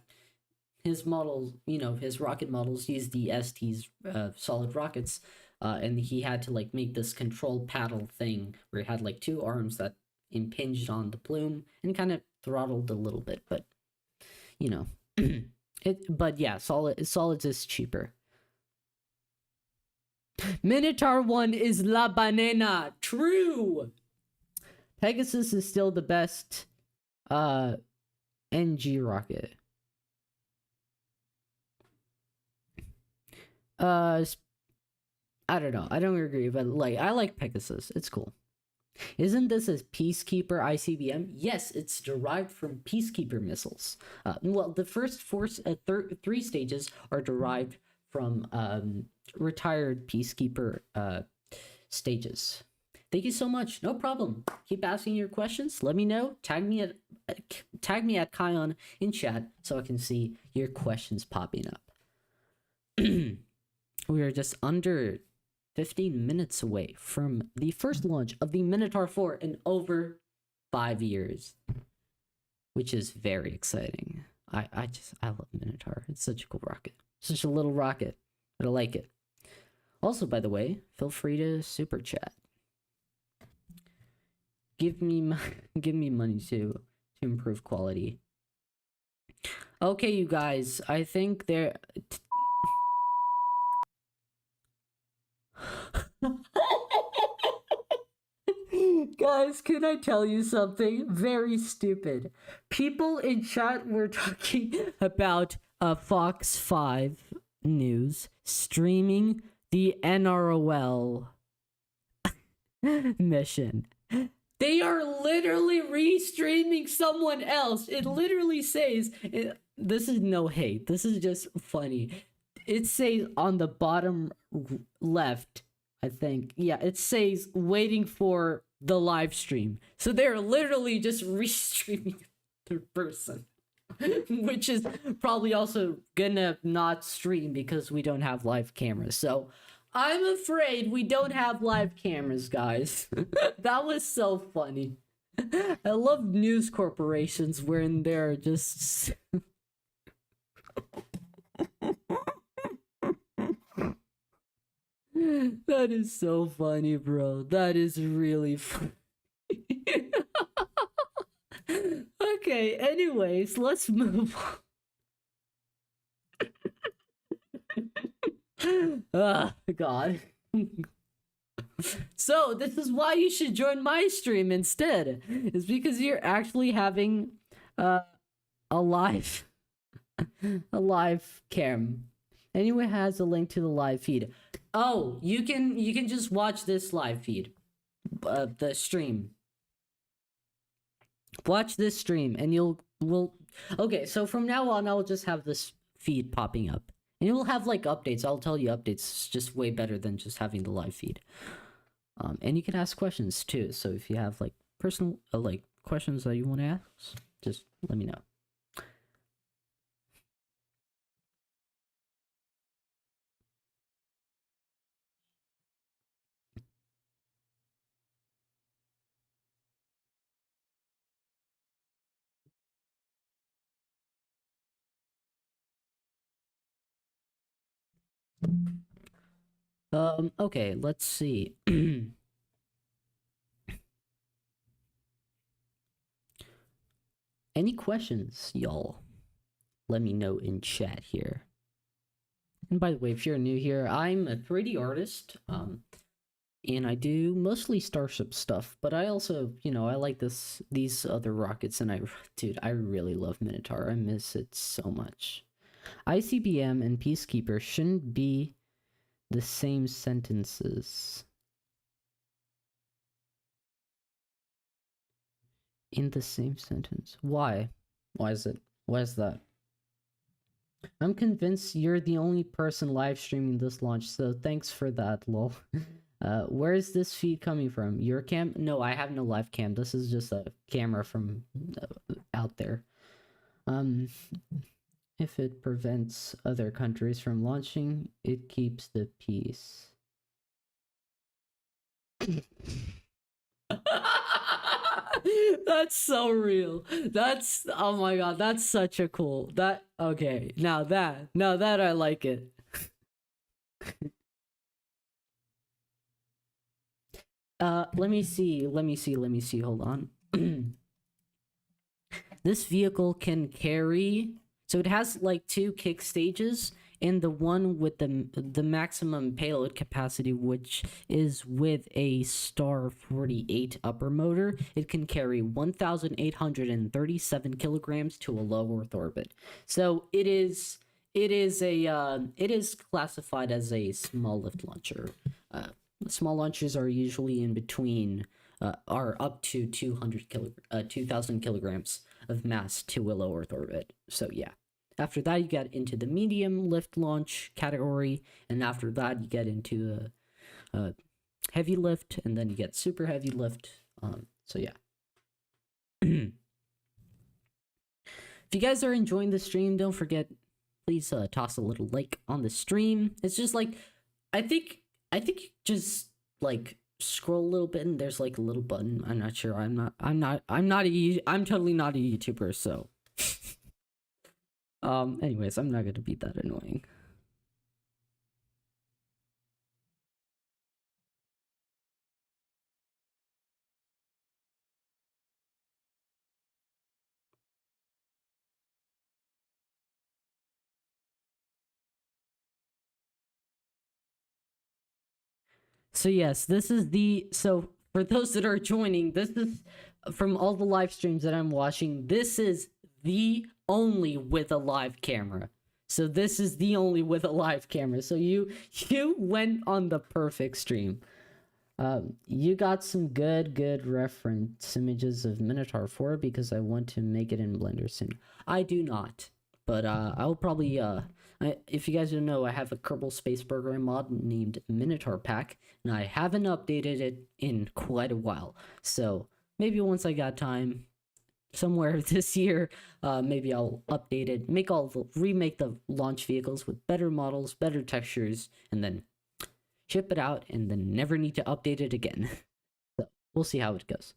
his models, his rocket models use the ST's solid rockets, and he had to like make this control paddle thing where it had like 2 arms that impinged on the plume and kind of throttled a little bit, but but yeah, solids is cheaper. Minotaur 1 is La Banana. True. Pegasus is still the best NG rocket. I don't know. I don't agree, but like I like Pegasus. It's cool. Isn't this a Peacekeeper ICBM? Yes, it's derived from Peacekeeper missiles. Well, the first 3 stages are derived from retired Peacekeeper stages. Thank you so much. No problem. Keep asking your questions. Let me know. Tag me at Kion in chat so I can see your questions popping up. We are just under 15 minutes away from the first launch of the Minotaur 4 in over 5 years, which is very exciting. I love Minotaur. It's such a cool rocket. Such a little rocket, but I like it. Also, by the way, feel free to super chat. Give me money to improve quality. Okay, you guys, I think there. Guys, can I tell you something very stupid? People in chat were talking about Fox 5 News streaming the NROL mission. They are literally restreaming someone else. It literally says this is no hate. This is just funny. It says on the bottom left, I think. Yeah, it says waiting for the live stream. So they're literally just restreaming their person. Which is probably also gonna not stream because we don't have live cameras. So I'm afraid we don't have live cameras, guys. That was so funny. I love news corporations when they're just that is so funny, bro. That is really funny. Okay, anyways, let's move on. Ah, God. So, this is why you should join my stream instead. It's because you're actually having a live cam. Anyone has a link to the live feed. Oh, you can just watch this live feed. The stream. Watch this stream and we'll okay, so from now on I'll just have this feed popping up. And you'll have like updates. I'll tell you updates. It's just way better than just having the live feed. And you can ask questions too. So if you have like personal like questions that you want to ask, just let me know. Okay, let's see. Any questions, y'all? Let me know in chat here. And by the way, if you're new here, I'm a 3D artist. And I do mostly Starship stuff, but I also, you know, I like these other rockets, and dude, I really love Minotaur. I miss it so much. ICBM and Peacekeeper shouldn't be the same sentences. In the same sentence. Why? Why is it? Why is that? I'm convinced you're the only person live streaming this launch, so thanks for that, lol. Where is this feed coming from? Your cam? No, I have no live cam. This is just a camera from out there. If it prevents other countries from launching, it keeps the peace. That's so real. That's, oh my god, that's such a cool, okay, now that I like it. Let me see, hold on. This vehicle can carry, so it has like 2 kick stages, and the one with the maximum payload capacity, which is with a Star 48 upper motor, it can carry 1,837 kilograms to a low Earth orbit. So it is classified as a small lift launcher. Small launchers are usually in between, are up to 2,000 kilograms of mass to a low Earth orbit. So yeah. After that, you get into the medium lift launch category, and after that, you get into heavy lift, and then you get super heavy lift. So yeah. If you guys are enjoying the stream, don't forget, please toss a little like on the stream. It's just like, I think just like scroll a little bit, and there's like a little button. I'm not sure. I'm totally not a YouTuber, so. Anyways, I'm not gonna be that annoying. So yes, so for those that are joining, this is from all the live streams that I'm watching, this is the only with a live camera. So this is the only with a live camera. So you went on the perfect stream. You got some good reference images of Minotaur 4 because I want to make it in Blender soon. I do not. but I'll probably if you guys don't know, I have a Kerbal Space Program mod named Minotaur Pack, and I haven't updated it in quite a while. So maybe once I got time, somewhere this year, maybe I'll update it, remake the launch vehicles with better models, better textures, and then ship it out, and then never need to update it again. So we'll see how it goes.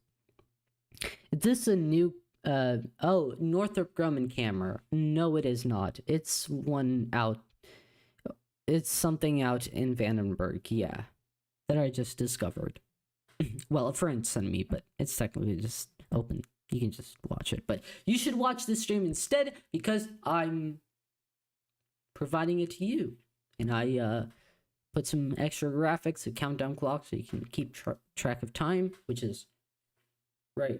Is this a new oh, Northrop Grumman camera? No, it is not. It's one out. It's something out in Vandenberg, yeah, that I just discovered. Well, a friend sent me, but it's technically just open. You can just watch it, but you should watch this stream instead because I'm providing it to you, and I put some extra graphics, a countdown clock, so you can keep track of time, which is right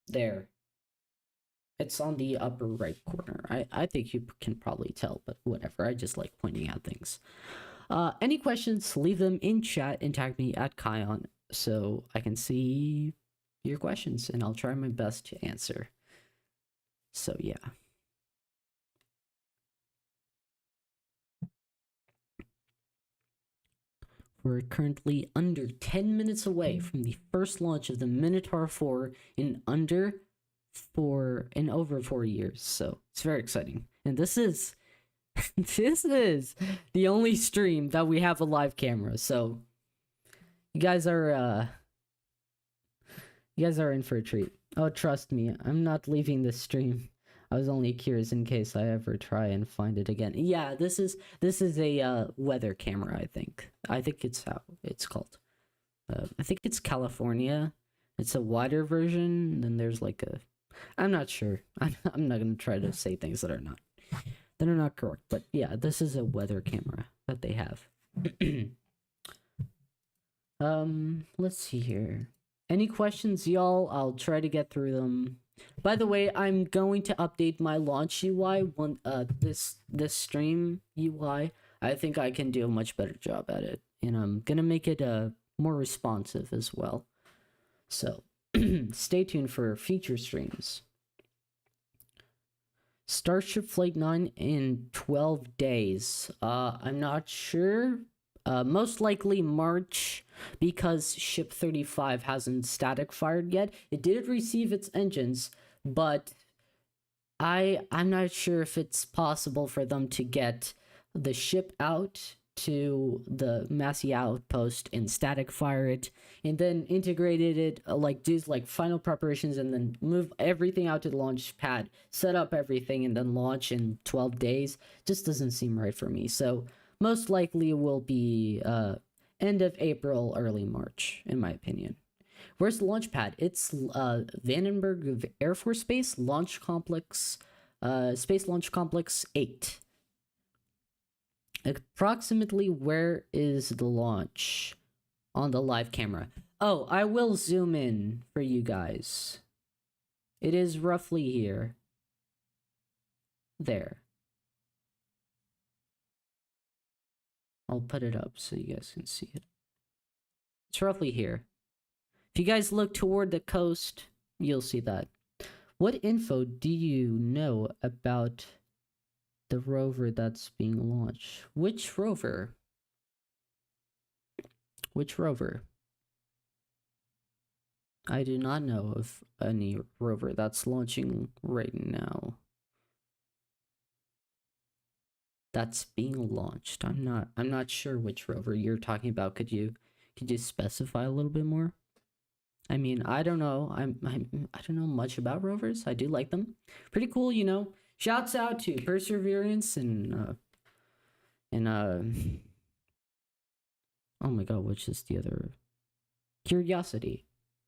there. It's on the upper right corner. I think you can probably tell, but whatever. I just like pointing out things. Any questions, leave them in chat and tag me at Kion so I can see your questions, and I'll try my best to answer. So yeah. We're currently under 10 minutes away from the first launch of the Minotaur 4 in over 4 years. So it's very exciting. And this is this is the only stream that we have a live camera. So you guys are in for a treat. Oh, trust me, I'm not leaving this stream. I was only curious in case I ever try and find it again. Yeah, this is a weather camera, I think. I think it's how it's called. I think it's California. It's a wider version. Then there's like a, I'm not sure. I'm not gonna try to say things that are not correct. But yeah, this is a weather camera that they have. Let's see here. Any questions, y'all? I'll try to get through them. By the way, I'm going to update my launch UI this stream UI. I think I can do a much better job at it, and I'm gonna make it more responsive as well. So stay tuned for future streams. Starship Flight 9 in 12 days. I'm not sure. Most likely March, because Ship 35 hasn't static fired yet. It did receive its engines, but I'm not sure if it's possible for them to get the ship out to the Massey outpost and static fire it, and then integrated it, do final preparations, and then move everything out to the launch pad, set up everything, and then launch in 12 days. Just doesn't seem right for me. So most likely it will be end of April, early March, in my opinion. Where's the launch pad? It's Vandenberg Air Force Base Launch Complex, Space Launch Complex 8. Approximately where is the launch on the live camera? Oh, I will zoom in for you guys. It is roughly here. There. I'll put it up so you guys can see it. It's roughly here. If you guys look toward the coast, you'll see that. What info do you know about the rover that's being launched? Which rover? Which rover? I do not know of any rover that's launching right now. That's being launched. I'm not sure which rover you're talking about. Could you specify a little bit more? I mean, I don't know. I don't know much about rovers. I do like them. Pretty cool, you know. Shouts out to Perseverance and oh my god, which is the other? Curiosity.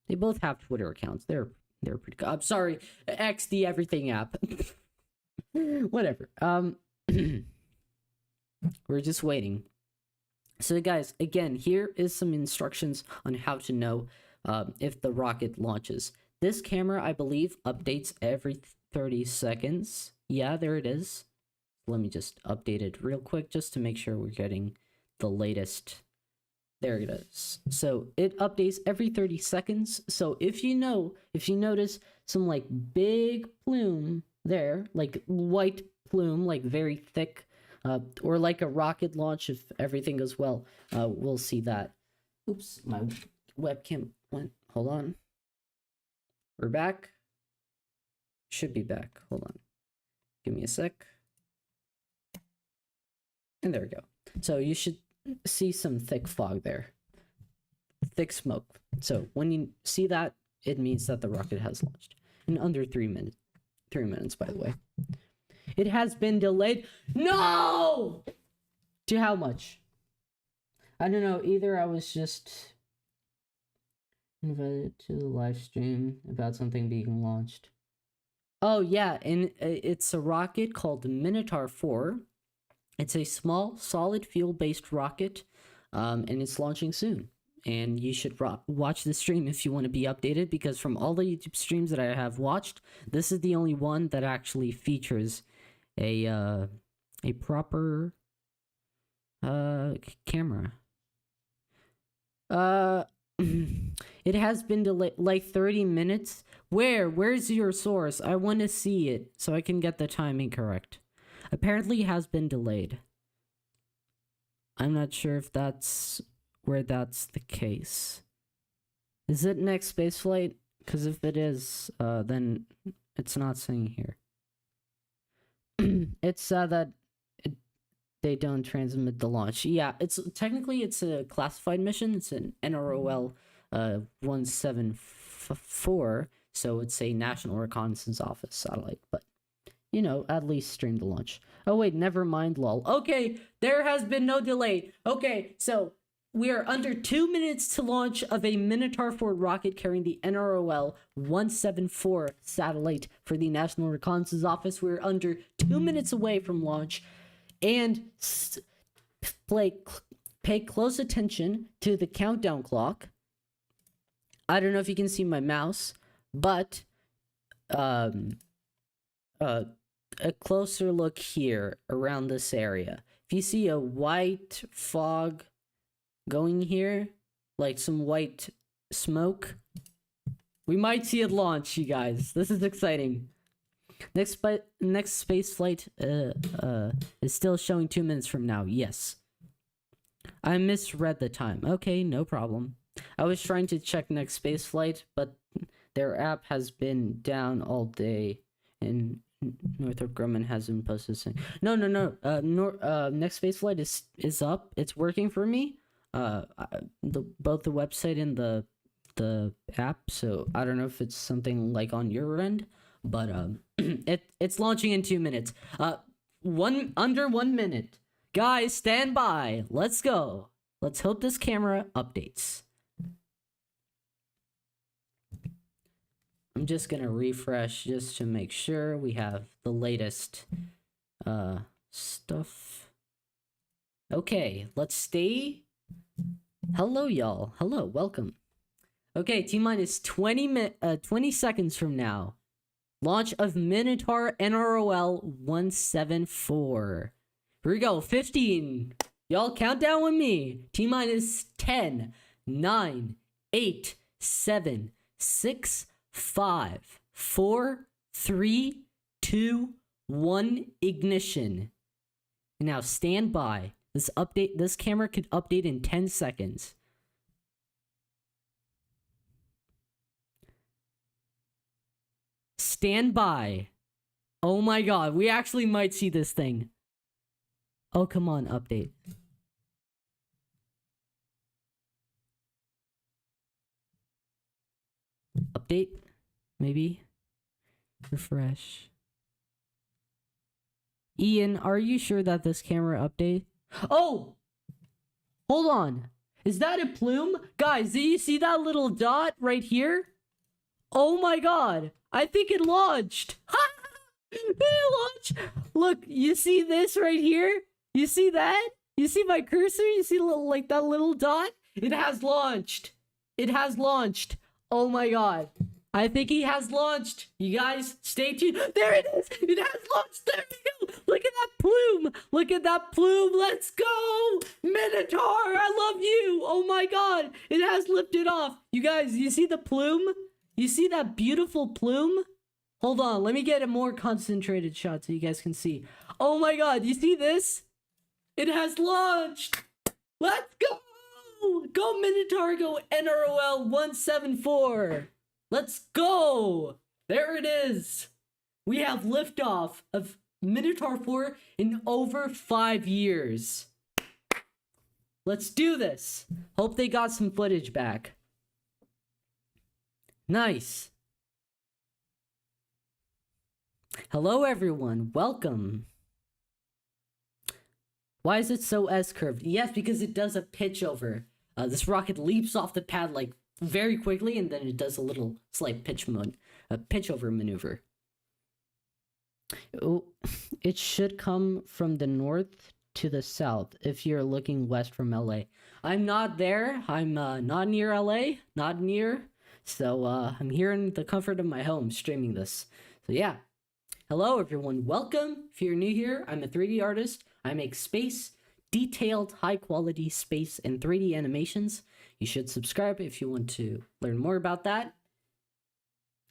They both have Twitter accounts. They're pretty good. I'm sorry, X the everything app. Whatever. We're just waiting. So guys, again, here is some instructions on how to know if the rocket launches. This camera, I believe, updates every 30 seconds. Yeah, there it is. Let me just update it real quick just to make sure we're getting the latest. There it is. So it updates every 30 seconds. So if you notice some big plume there, like white plume, like very thick, or like a rocket launch if everything goes well. We'll see that. Oops, my webcam went. Hold on. We're back. Should be back. Hold on. Give me a sec. And there we go. So you should see some thick fog there. Thick smoke. So when you see that, it means that the rocket has launched in under 3 minutes. 3 minutes, by the way. It has been delayed. No! To how much? I don't know. Either I was just invited to the live stream about something being launched. Oh, yeah. And it's a rocket called the Minotaur 4. It's a small, solid fuel-based rocket, and it's launching soon. And you should watch the stream if you want to be updated, because from all the YouTube streams that I have watched, this is the only one that actually features a proper camera. It has been delayed like 30 minutes. Where's your source? I want to see it so I can get the timing correct. Apparently it has been delayed. I'm not sure if that's where that's the case. Is it next spaceflight? Because if it is, then it's not saying here. It's that they don't transmit the launch. Yeah, it's technically it's a classified mission. It's an NROL-174, so it's a National Reconnaissance Office satellite. But you know, at least stream the launch. Oh wait, never mind, lol. Okay, there has been no delay. Okay, so we are under 2 minutes to launch of a Minotaur 4 rocket carrying the NROL-174 satellite for the National Reconnaissance Office. We're under 2 minutes away from launch. And pay close attention to the countdown clock. I don't know if you can see my mouse, but a closer look here around this area. If you see a white fog going here, like some white smoke, we might see it launch, you guys. This is exciting. Next space flight is still showing 2 minutes from now. Yes. I misread the time. Okay, no problem. I was trying to check next space flight, but their app has been down all day, and Northrop Grumman hasn't posted saying no. Next space flight is up. It's working for me. Both the website and the app. So I don't know if it's something like on your end, but it's launching in 2 minutes. Under 1 minute. Guys, stand by. Let's go. Let's hope this camera updates. I'm just gonna refresh just to make sure we have the latest stuff. Okay, let's stay. Hello, y'all. Hello, welcome. Okay, T-minus 20 seconds from now. Launch of Minotaur NROL-174. Here we go, 15. Y'all count down with me. T-minus 10, 9, 8, 7, 6, 5, 4, 3, 2, 1, ignition. Now stand by. This camera could update in 10 seconds. Stand by. Oh my god, we actually might see this thing. Oh, come on, update. Update? Maybe? Refresh. Ian, are you sure that this camera update? Oh! Hold on. Is that a plume? Guys, do you see that little dot right here? Oh my god. I think it launched. It launched. Look, you see this right here? You see that? You see my cursor? You see like that little dot? It has launched. It has launched. Oh my god. I think he has launched. You guys, stay tuned. There it is. It has launched. There we go. Look at that plume. Look at that plume. Let's go. Minotaur, I love you. Oh my god. It has lifted off. You guys, you see the plume? You see that beautiful plume? Hold on, let me get a more concentrated shot so you guys can see. Oh my god, you see this? It has launched! Let's go! Go Minotaur, go NROL-174! Let's go! There it is! We have liftoff of Minotaur 4 in over 5 years. Let's do this! Hope they got some footage back. Nice. Hello everyone, welcome. Why is it so S-curved? Yes, because it does a pitch over. This rocket leaps off the pad like very quickly, and then it does a little slight pitch over maneuver. Oh, it should come from the north to the south if you're looking west from LA. I'm not there. I'm not near LA, not near. So I'm here in the comfort of my home streaming this. So yeah. Hello everyone, welcome. If you're new here, I'm a 3D artist. I make space, detailed, high-quality space and 3D animations. You should subscribe if you want to learn more about that.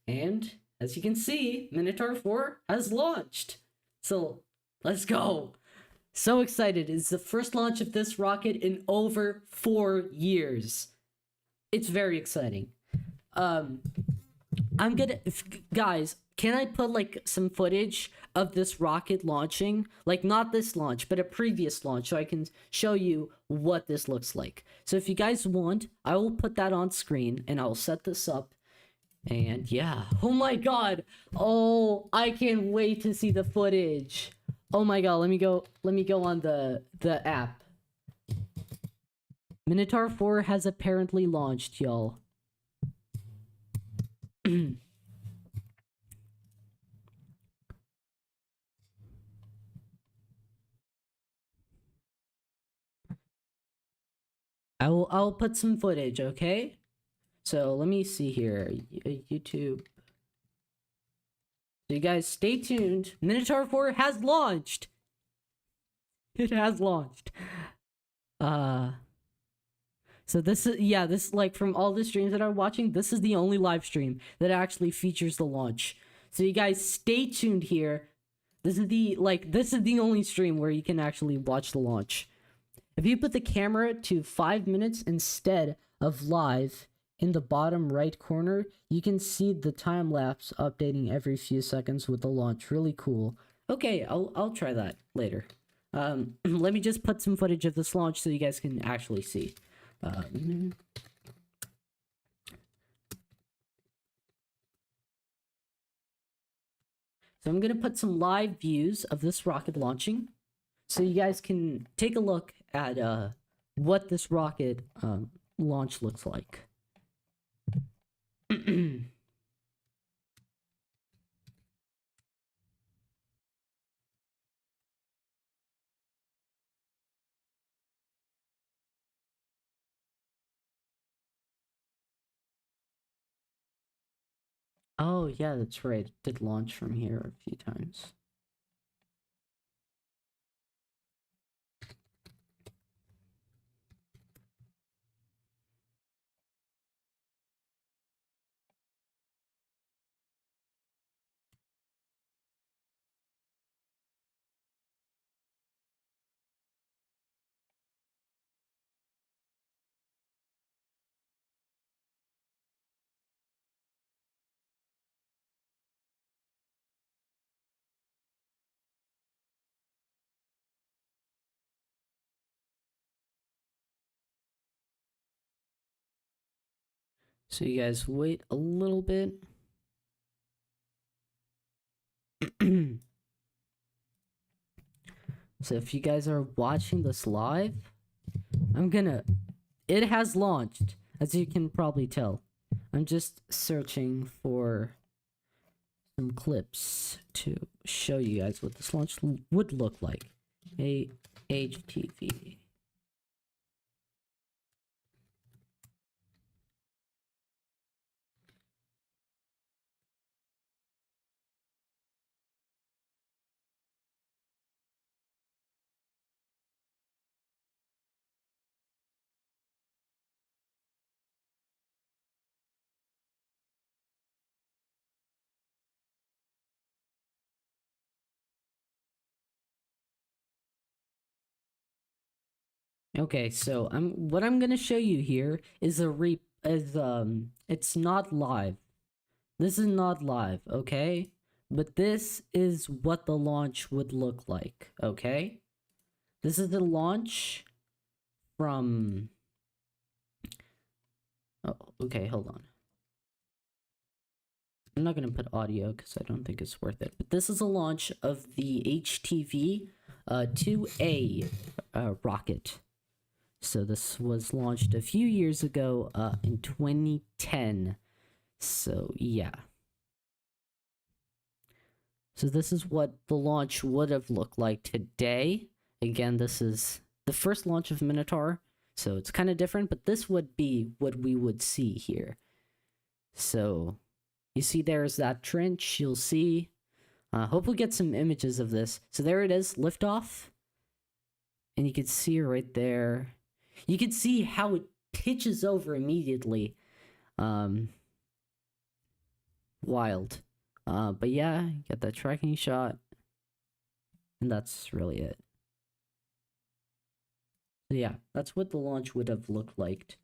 And, as you can see, Minotaur 4 has launched. So, let's go! So excited, it's the first launch of this rocket in over 4 years. It's very exciting. I'm gonna... guys, can I put, like, some footage of this rocket launching? Like, not this launch, but a previous launch, so I can show you what this looks like. So if you guys want, I will put that on screen, and I'll set this up. And, yeah. Oh my god! Oh, I can't wait to see the footage. Oh my god, let me go on the app. Minotaur 4 has apparently launched, y'all. I'll put some footage, okay? So let me see here. YouTube. So you guys stay tuned. Minotaur 4 has launched. It has launched. So this is, yeah, this, like, from all the streams that I'm watching, this is the only live stream that actually features the launch. So you guys stay tuned here. This is the only stream where you can actually watch the launch. If you put the camera to 5 minutes instead of live in the bottom right corner, you can see the time lapse updating every few seconds with the launch. Really cool. Okay, I'll try that later. Let me just put some footage of this launch so you guys can actually see. So I'm gonna put some live views of this rocket launching, so you guys can take a look at what this rocket launch looks like. Oh yeah, that's right. It did launch from here a few times. So you guys wait a little bit. So if you guys are watching this live, it has launched, as you can probably tell. I'm just searching for some clips to show you guys what this launch would look like. HTV. Okay, so what I'm gonna show you here is it's not live. This is not live, okay? But this is what the launch would look like, okay? This is the launch from... Oh, okay, hold on. I'm not gonna put audio because I don't think it's worth it. But this is a launch of the HTV 2A rocket. So this was launched a few years ago in 2010. So yeah. So this is what the launch would have looked like today. Again, this is the first launch of Minotaur. So it's kind of different, but this would be what we would see here. So you see there's that trench, you'll see. Hope we get some images of this. So there it is, liftoff. And you can see right there. You can see how it pitches over immediately. Wild. But yeah, get that tracking shot. And that's really it. So yeah, that's what the launch would have looked like.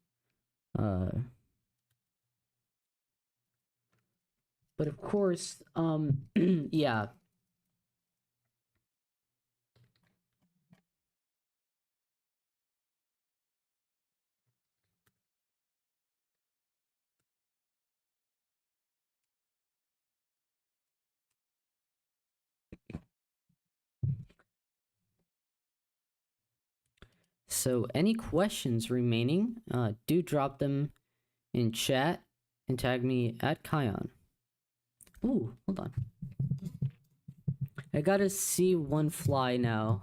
But of course, yeah. So any questions remaining, do drop them in chat and tag me at Kion. Ooh, hold on. I gotta see one fly now.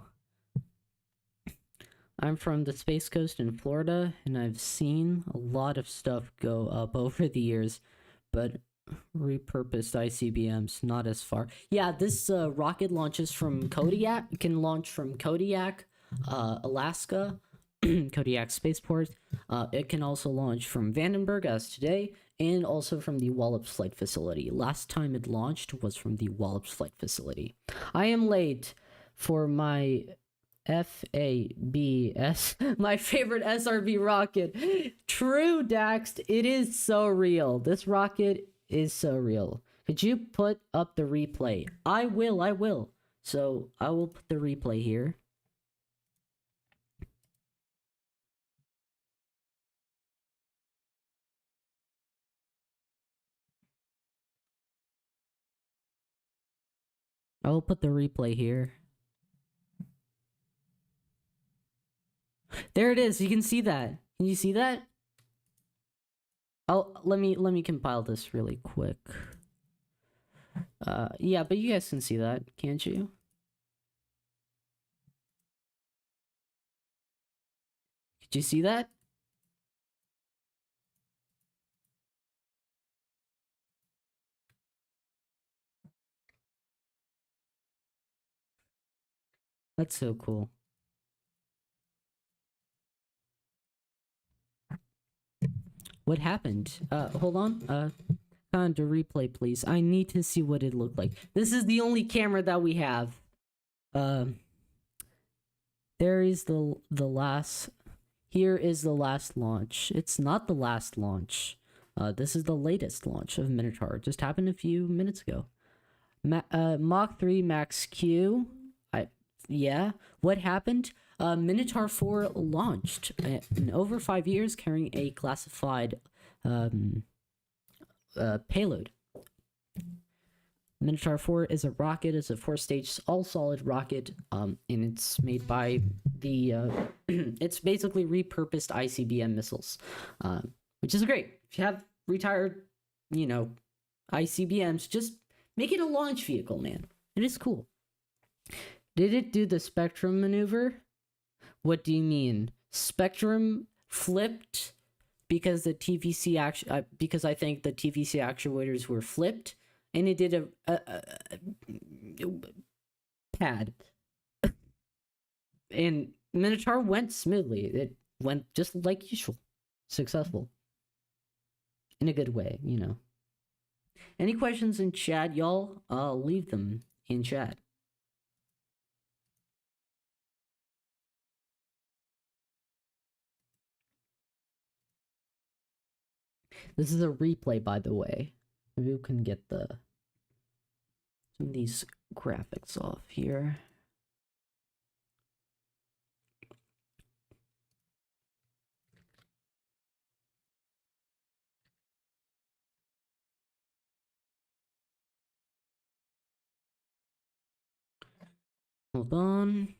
I'm from the Space Coast in Florida, and I've seen a lot of stuff go up over the years, but repurposed ICBMs not as far. Yeah, this rocket launches from Kodiak. It can launch from Kodiak, Alaska, Kodiak Spaceport. It can also launch from Vandenberg as today, and also from the Wallops Flight Facility. Last time it launched was from the Wallops Flight Facility. I am late for my FABS, my favorite SRB rocket. True, Daxed, it is so real. This rocket is so real. Could you put up the replay? I will. So I will put the replay here. I will put the replay here. There it is. You can see that. Can you see that? Oh, let me compile this really quick. Yeah, but you guys can see that, can't you? Did you see that? That's so cool. What happened? Hold on. On to replay, please. I need to see what it looked like. This is the only camera that we have. There is the last. Here is the last launch. It's not the last launch. This is the latest launch of Minotaur. It just happened a few minutes ago. Mach 3 Max Q. Yeah. What happened? Minotaur 4 launched in over 5 years, carrying a classified payload. Minotaur 4 is a rocket. It's a 4-stage all-solid rocket, and it's made by the it's basically repurposed ICBM missiles, which is great. If you have retired, ICBMs, just make it a launch vehicle, man. It is cool. Did it do the spectrum maneuver? What do you mean? Spectrum flipped because the TVC because I think the TVC actuators were flipped, and it did a pad. And Minotaur went smoothly. It went just like usual. Successful. In a good way, Any questions in chat, y'all? Leave them in chat. This is a replay, by the way. Maybe we can get some of these graphics off here. Hold on.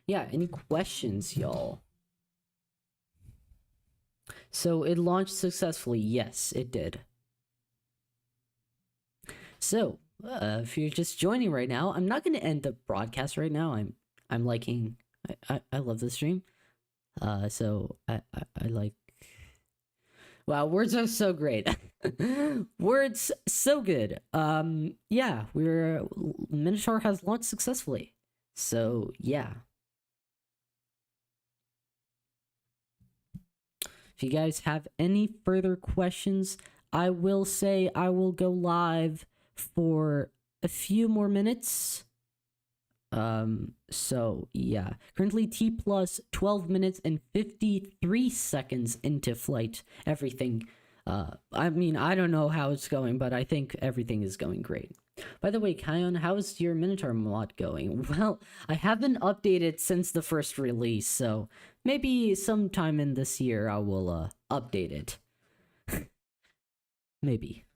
Yeah, any questions, y'all? So it launched successfully. Yes, it did. So, if you're just joining right now, I'm not going to end the broadcast right now. I'm liking. I love the stream. So I like. Wow, words are so great. Words so good. Yeah, Minotaur has launched successfully. So yeah. If you guys have any further questions, I will say I will go live for a few more minutes. So yeah, currently T plus 12 minutes and 53 seconds into flight. Everything, I mean, I don't know how it's going, but I think everything is going great. By the way, Kion, how is your Minotaur mod going? Well, I haven't updated since the first release, so maybe sometime in this year I will, update it. Maybe.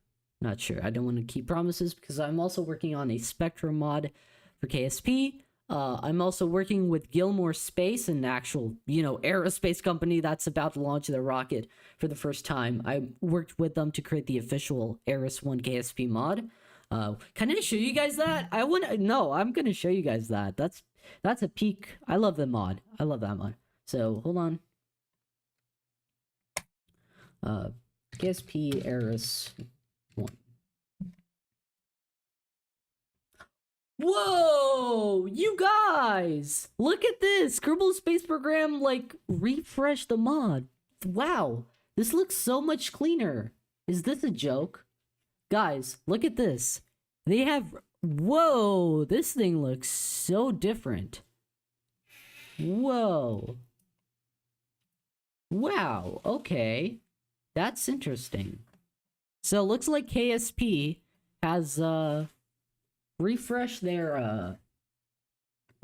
Not sure. I don't want to keep promises because I'm also working on a Spectrum mod for KSP. I'm also working with Gilmore Space, an actual, aerospace company that's about to launch their rocket for the first time. I worked with them to create the official Ares 1 KSP mod. Can I show you guys that? No, I'm gonna show you guys that. That's a peak. I love the mod. I love that mod. So hold on. KSP Ares 1. Whoa, you guys, look at this. Kerbal Space Program refreshed the mod. Wow, this looks so much cleaner. Is this a joke? Guys, look at this. They have, whoa, this thing looks so different. Whoa. Wow, okay. That's interesting. So it looks like KSP has refreshed their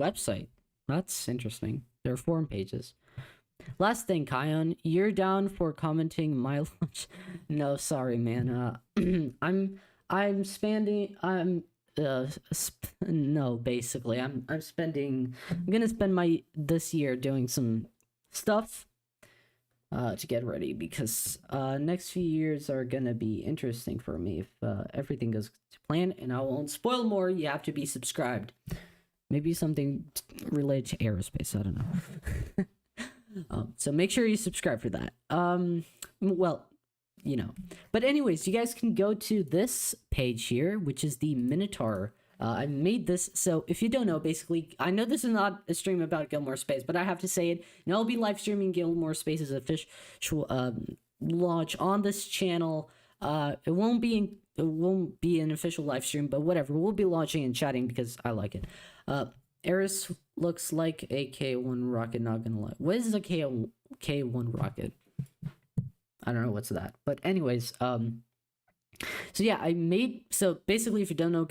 website. That's interesting. Their forum pages. Last thing, Kion, you're down for commenting my launch? No, sorry, man. I'm basically I'm gonna spend this year doing some stuff to get ready, because next few years are gonna be interesting for me if everything goes to plan, and I won't spoil more. You have to be subscribed. Maybe something related to aerospace, I don't know. So make sure you subscribe for that. Well, but anyways, you guys can go to this page here, which is the Minotaur. I made this, so if you don't know, basically, I know this is not a stream about Gilmore Space, but I have to say it, and I'll be live streaming Gilmore Space's official launch on this channel. It won't be an official live stream, but whatever, we'll be launching and chatting because I like it. Ares looks like a K1 rocket, not gonna lie. What is a K1 rocket? I don't know what's that. But anyways, so yeah, so basically, if you don't know,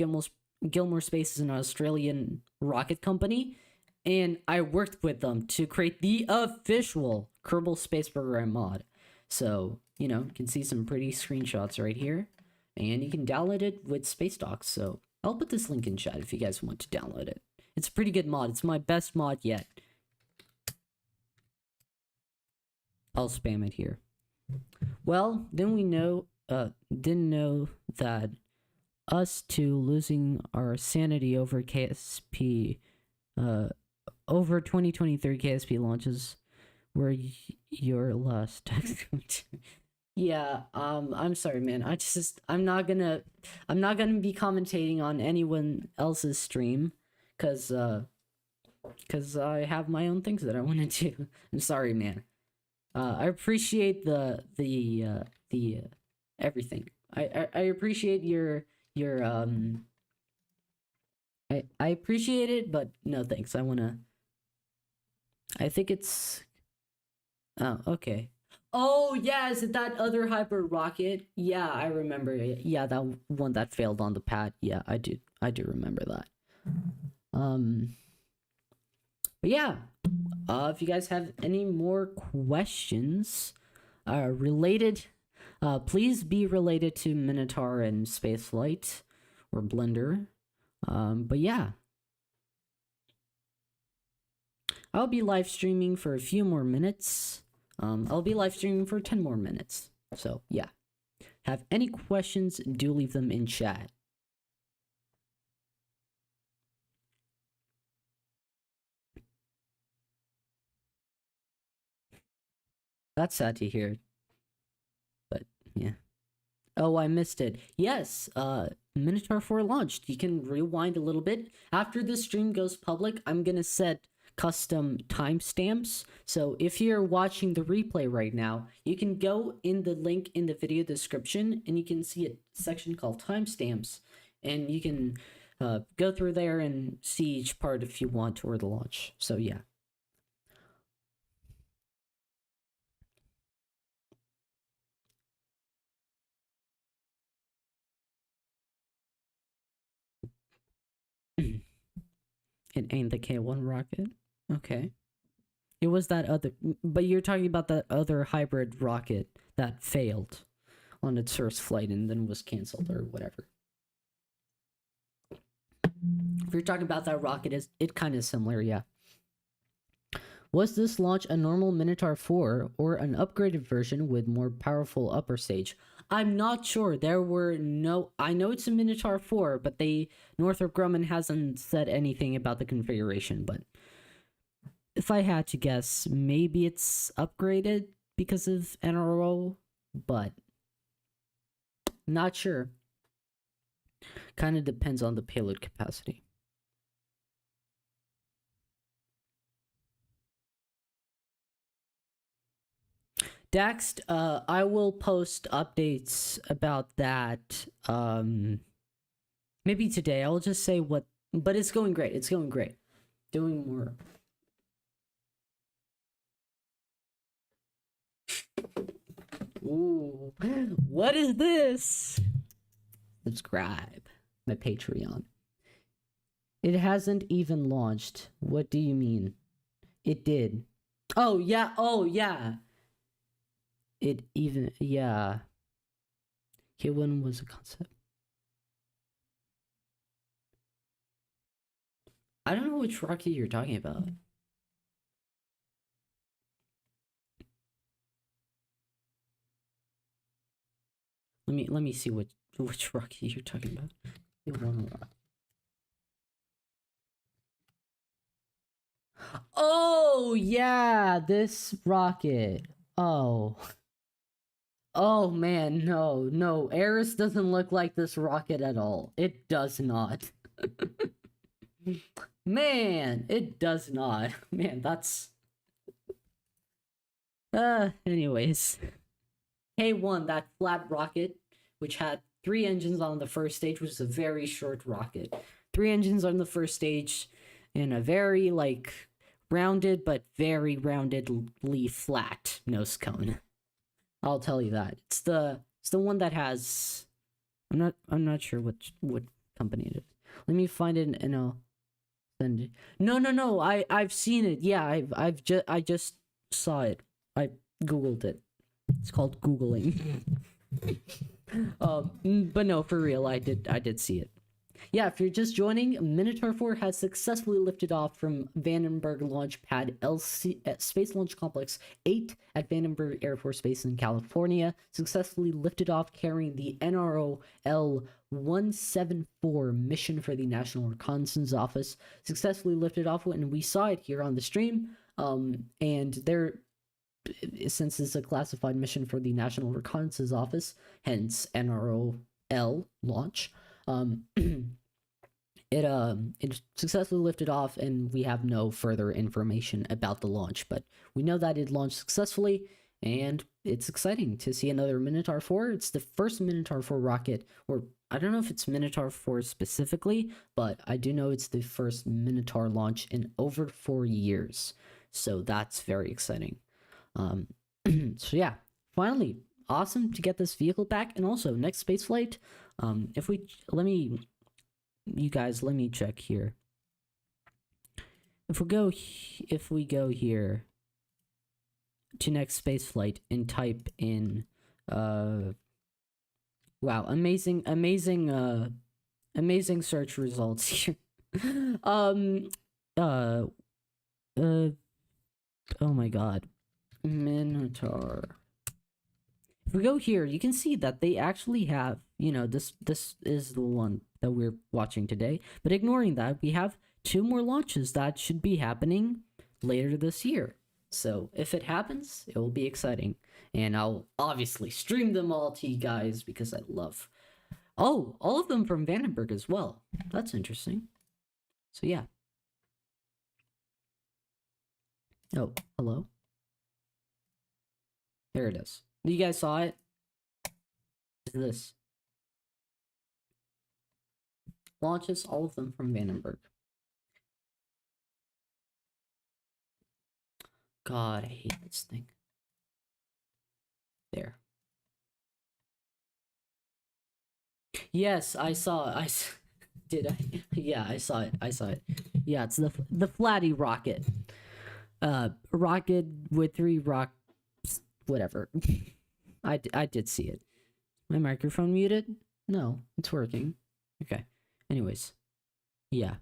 Gilmore Space is an Australian rocket company, and I worked with them to create the official Kerbal Space Program mod. So, you can see some pretty screenshots right here, and you can download it with Space Docs. So I'll put this link in chat if you guys want to download it. It's a pretty good mod. It's my best mod yet. I'll spam it here. Well, then we didn't know that us two losing our sanity over KSP, over 2023 KSP launches were your last text. Yeah, I'm sorry, man. I'm not gonna be commentating on anyone else's stream, because because I have my own things that I want to do. I'm sorry, man. I appreciate the everything. I appreciate your I appreciate it, but no thanks. I think it's oh okay. Oh yeah, is it that other hyper rocket? Yeah, I remember it. Yeah, that one that failed on the pad. Yeah, I do remember that. Um but yeah, if you guys have any more questions related, please be related to Minotaur and Spaceflight or Blender. But yeah, I'll be live streaming for a few more minutes. I'll be live streaming for 10 more minutes. So yeah, have any questions, do leave them in chat. That's sad to hear, but yeah. Oh, I missed it. Yes, Minotaur 4 launched. You can rewind a little bit. After the stream goes public, I'm gonna set custom timestamps. So if you're watching the replay right now, you can go in the link in the video description and you can see a section called timestamps. And you can go through there and see each part if you want toward the launch. So yeah. It ain't the K1 rocket. Okay. It was that other, but you're talking about that other hybrid rocket that failed on its first flight and then was canceled or whatever. If you're talking about that rocket, it kind of similar, yeah. Was this launch a normal Minotaur 4 or an upgraded version with more powerful upper stage? I'm not sure. There were no... I know it's a Minotaur 4, but Northrop Grumman hasn't said anything about the configuration, but if I had to guess, maybe it's upgraded because of NRO, but not sure. Kind of depends on the payload capacity. Daxt, I will post updates about that. Maybe today. I'll just say what, but it's going great. It's going great. Doing more. Ooh, what is this? Subscribe. My Patreon. It hasn't even launched. What do you mean? It did. Oh yeah. Oh yeah. It even, yeah. Kion was a concept. I don't know which rocket you're talking about. Let me see which rocket you're talking about. Oh yeah, this rocket. Oh. Oh man, no. Eris doesn't look like this rocket at all. It does not. Man, it does not. Man, that's... anyways. K1, that flat rocket, which had 3 engines on the first stage, was a very short rocket. 3 engines on the first stage, and a very, like, rounded, but very roundedly flat nose cone. I'll tell you that. It's the one that has... I'm not sure what company it is. Let me find it and I'll send it. No. I've seen it. Yeah, I just saw it. I googled it. It's called googling. But no, for real, I did see it. Yeah, if you're just joining, Minotaur 4 has successfully lifted off from Vandenberg Launch Pad Space Launch Complex 8 at Vandenberg Air Force Base in California. Successfully lifted off carrying the NROL-174 mission for the National Reconnaissance Office. Successfully lifted off, and we saw it here on the stream. And there, since it's a classified mission for the National Reconnaissance Office, hence NROL launch. it successfully lifted off, and we have no further information about the launch, but we know that it launched successfully, and it's exciting to see another Minotaur 4. It's the first Minotaur 4 rocket, or I don't know if it's Minotaur 4 specifically, but I do know it's the first Minotaur launch in over 4 years, so that's very exciting. So yeah, finally, awesome to get this vehicle back. And also next spaceflight, if we let me check here. If we go here to next spaceflight and type in wow, amazing search results here. Oh my god, Minotaur. If we go here, you can see that they actually have, this is the one that we're watching today, but ignoring that, we have 2 more launches that should be happening later this year. So if it happens, it will be exciting, and I'll obviously stream them all to you guys because I love all of them from Vandenberg as well. That's interesting. So yeah. Oh, hello. There it is. You guys saw it? This launches, all of them from Vandenberg. God, I hate this thing. There. Yes, I saw. Did I? Yeah, I saw it. Yeah, it's the Flatty rocket. Rocket with 3 rocks. Whatever. I did see it. My microphone muted? No, it's working. Okay. Anyways. Yeah.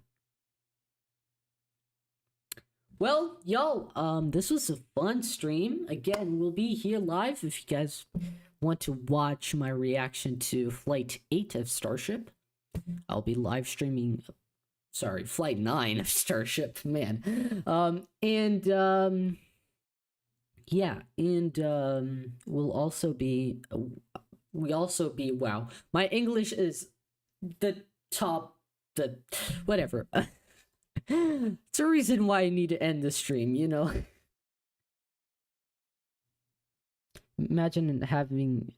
Well, y'all, this was a fun stream. Again, we'll be here live if you guys want to watch my reaction to Flight 8 of Starship. I'll be live streaming, sorry, Flight 9 of Starship, man. Yeah, and we'll also be, wow, my English is whatever. It's a reason why I need to end the stream, Imagine having,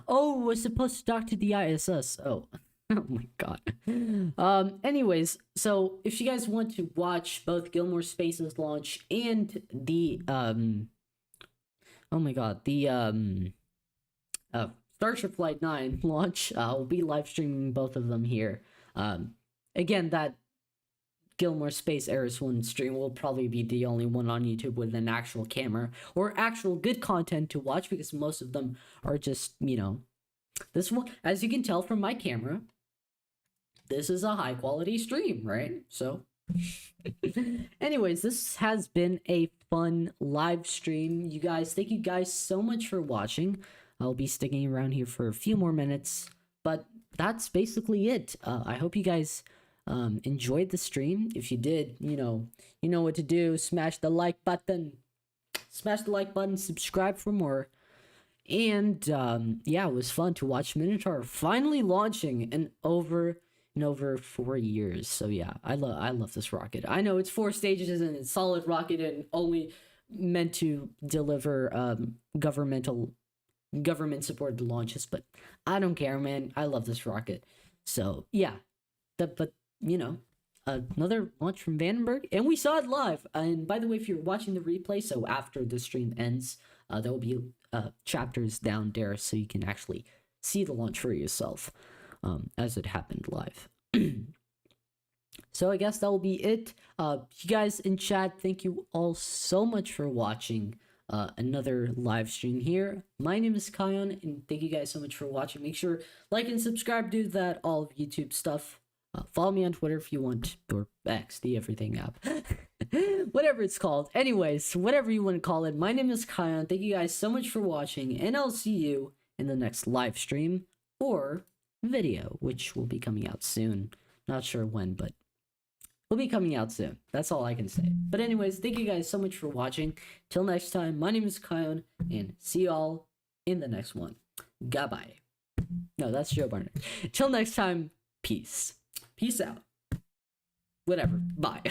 we're supposed to talk to the ISS. Oh my god. Anyways, so if you guys want to watch both Gilmore Space's launch and the oh my god, the Starship Flight 9 launch, I'll be live streaming both of them here. Again, that Gilmore Space Ares 1 stream will probably be the only one on YouTube with an actual camera or actual good content to watch, because most of them are just, this one, as you can tell from my camera, this is a high quality stream, right? So anyways, this has been a fun live stream, you guys. Thank you guys so much for watching. I'll be sticking around here for a few more minutes, but that's basically it. I hope you guys enjoyed the stream. If you did, you know what to do. Smash the like button, subscribe for more. And yeah, it was fun to watch Minotaur finally launching in over 4 years. So yeah, I love this rocket. I know it's 4 stages and it's solid rocket and only meant to deliver government supported launches, but I don't care, man. I love this rocket. So yeah, but another launch from Vandenberg, and we saw it live. And by the way, if you're watching the replay, so after the stream ends, there will be chapters down there so you can actually see the launch for yourself as it happened live. So I guess that will be it. You guys in chat, thank you all so much for watching another live stream here. My name is Kion, and thank you guys so much for watching. Make sure like and subscribe, do that, all of YouTube stuff. Follow me on Twitter if you want, or X, the everything app. Whatever it's called. Anyways, whatever you want to call it. My name is Kion. Thank you guys so much for watching, and I'll see you in the next live stream or video, which will be coming out soon. Not sure when, but will be coming out soon. That's all I can say. But anyways, thank you guys so much for watching. Till next time, my name is Kion, and see y'all in the next one. Goodbye. No, that's Joe Barnett. Till next time, peace. Peace out. whatever. Bye.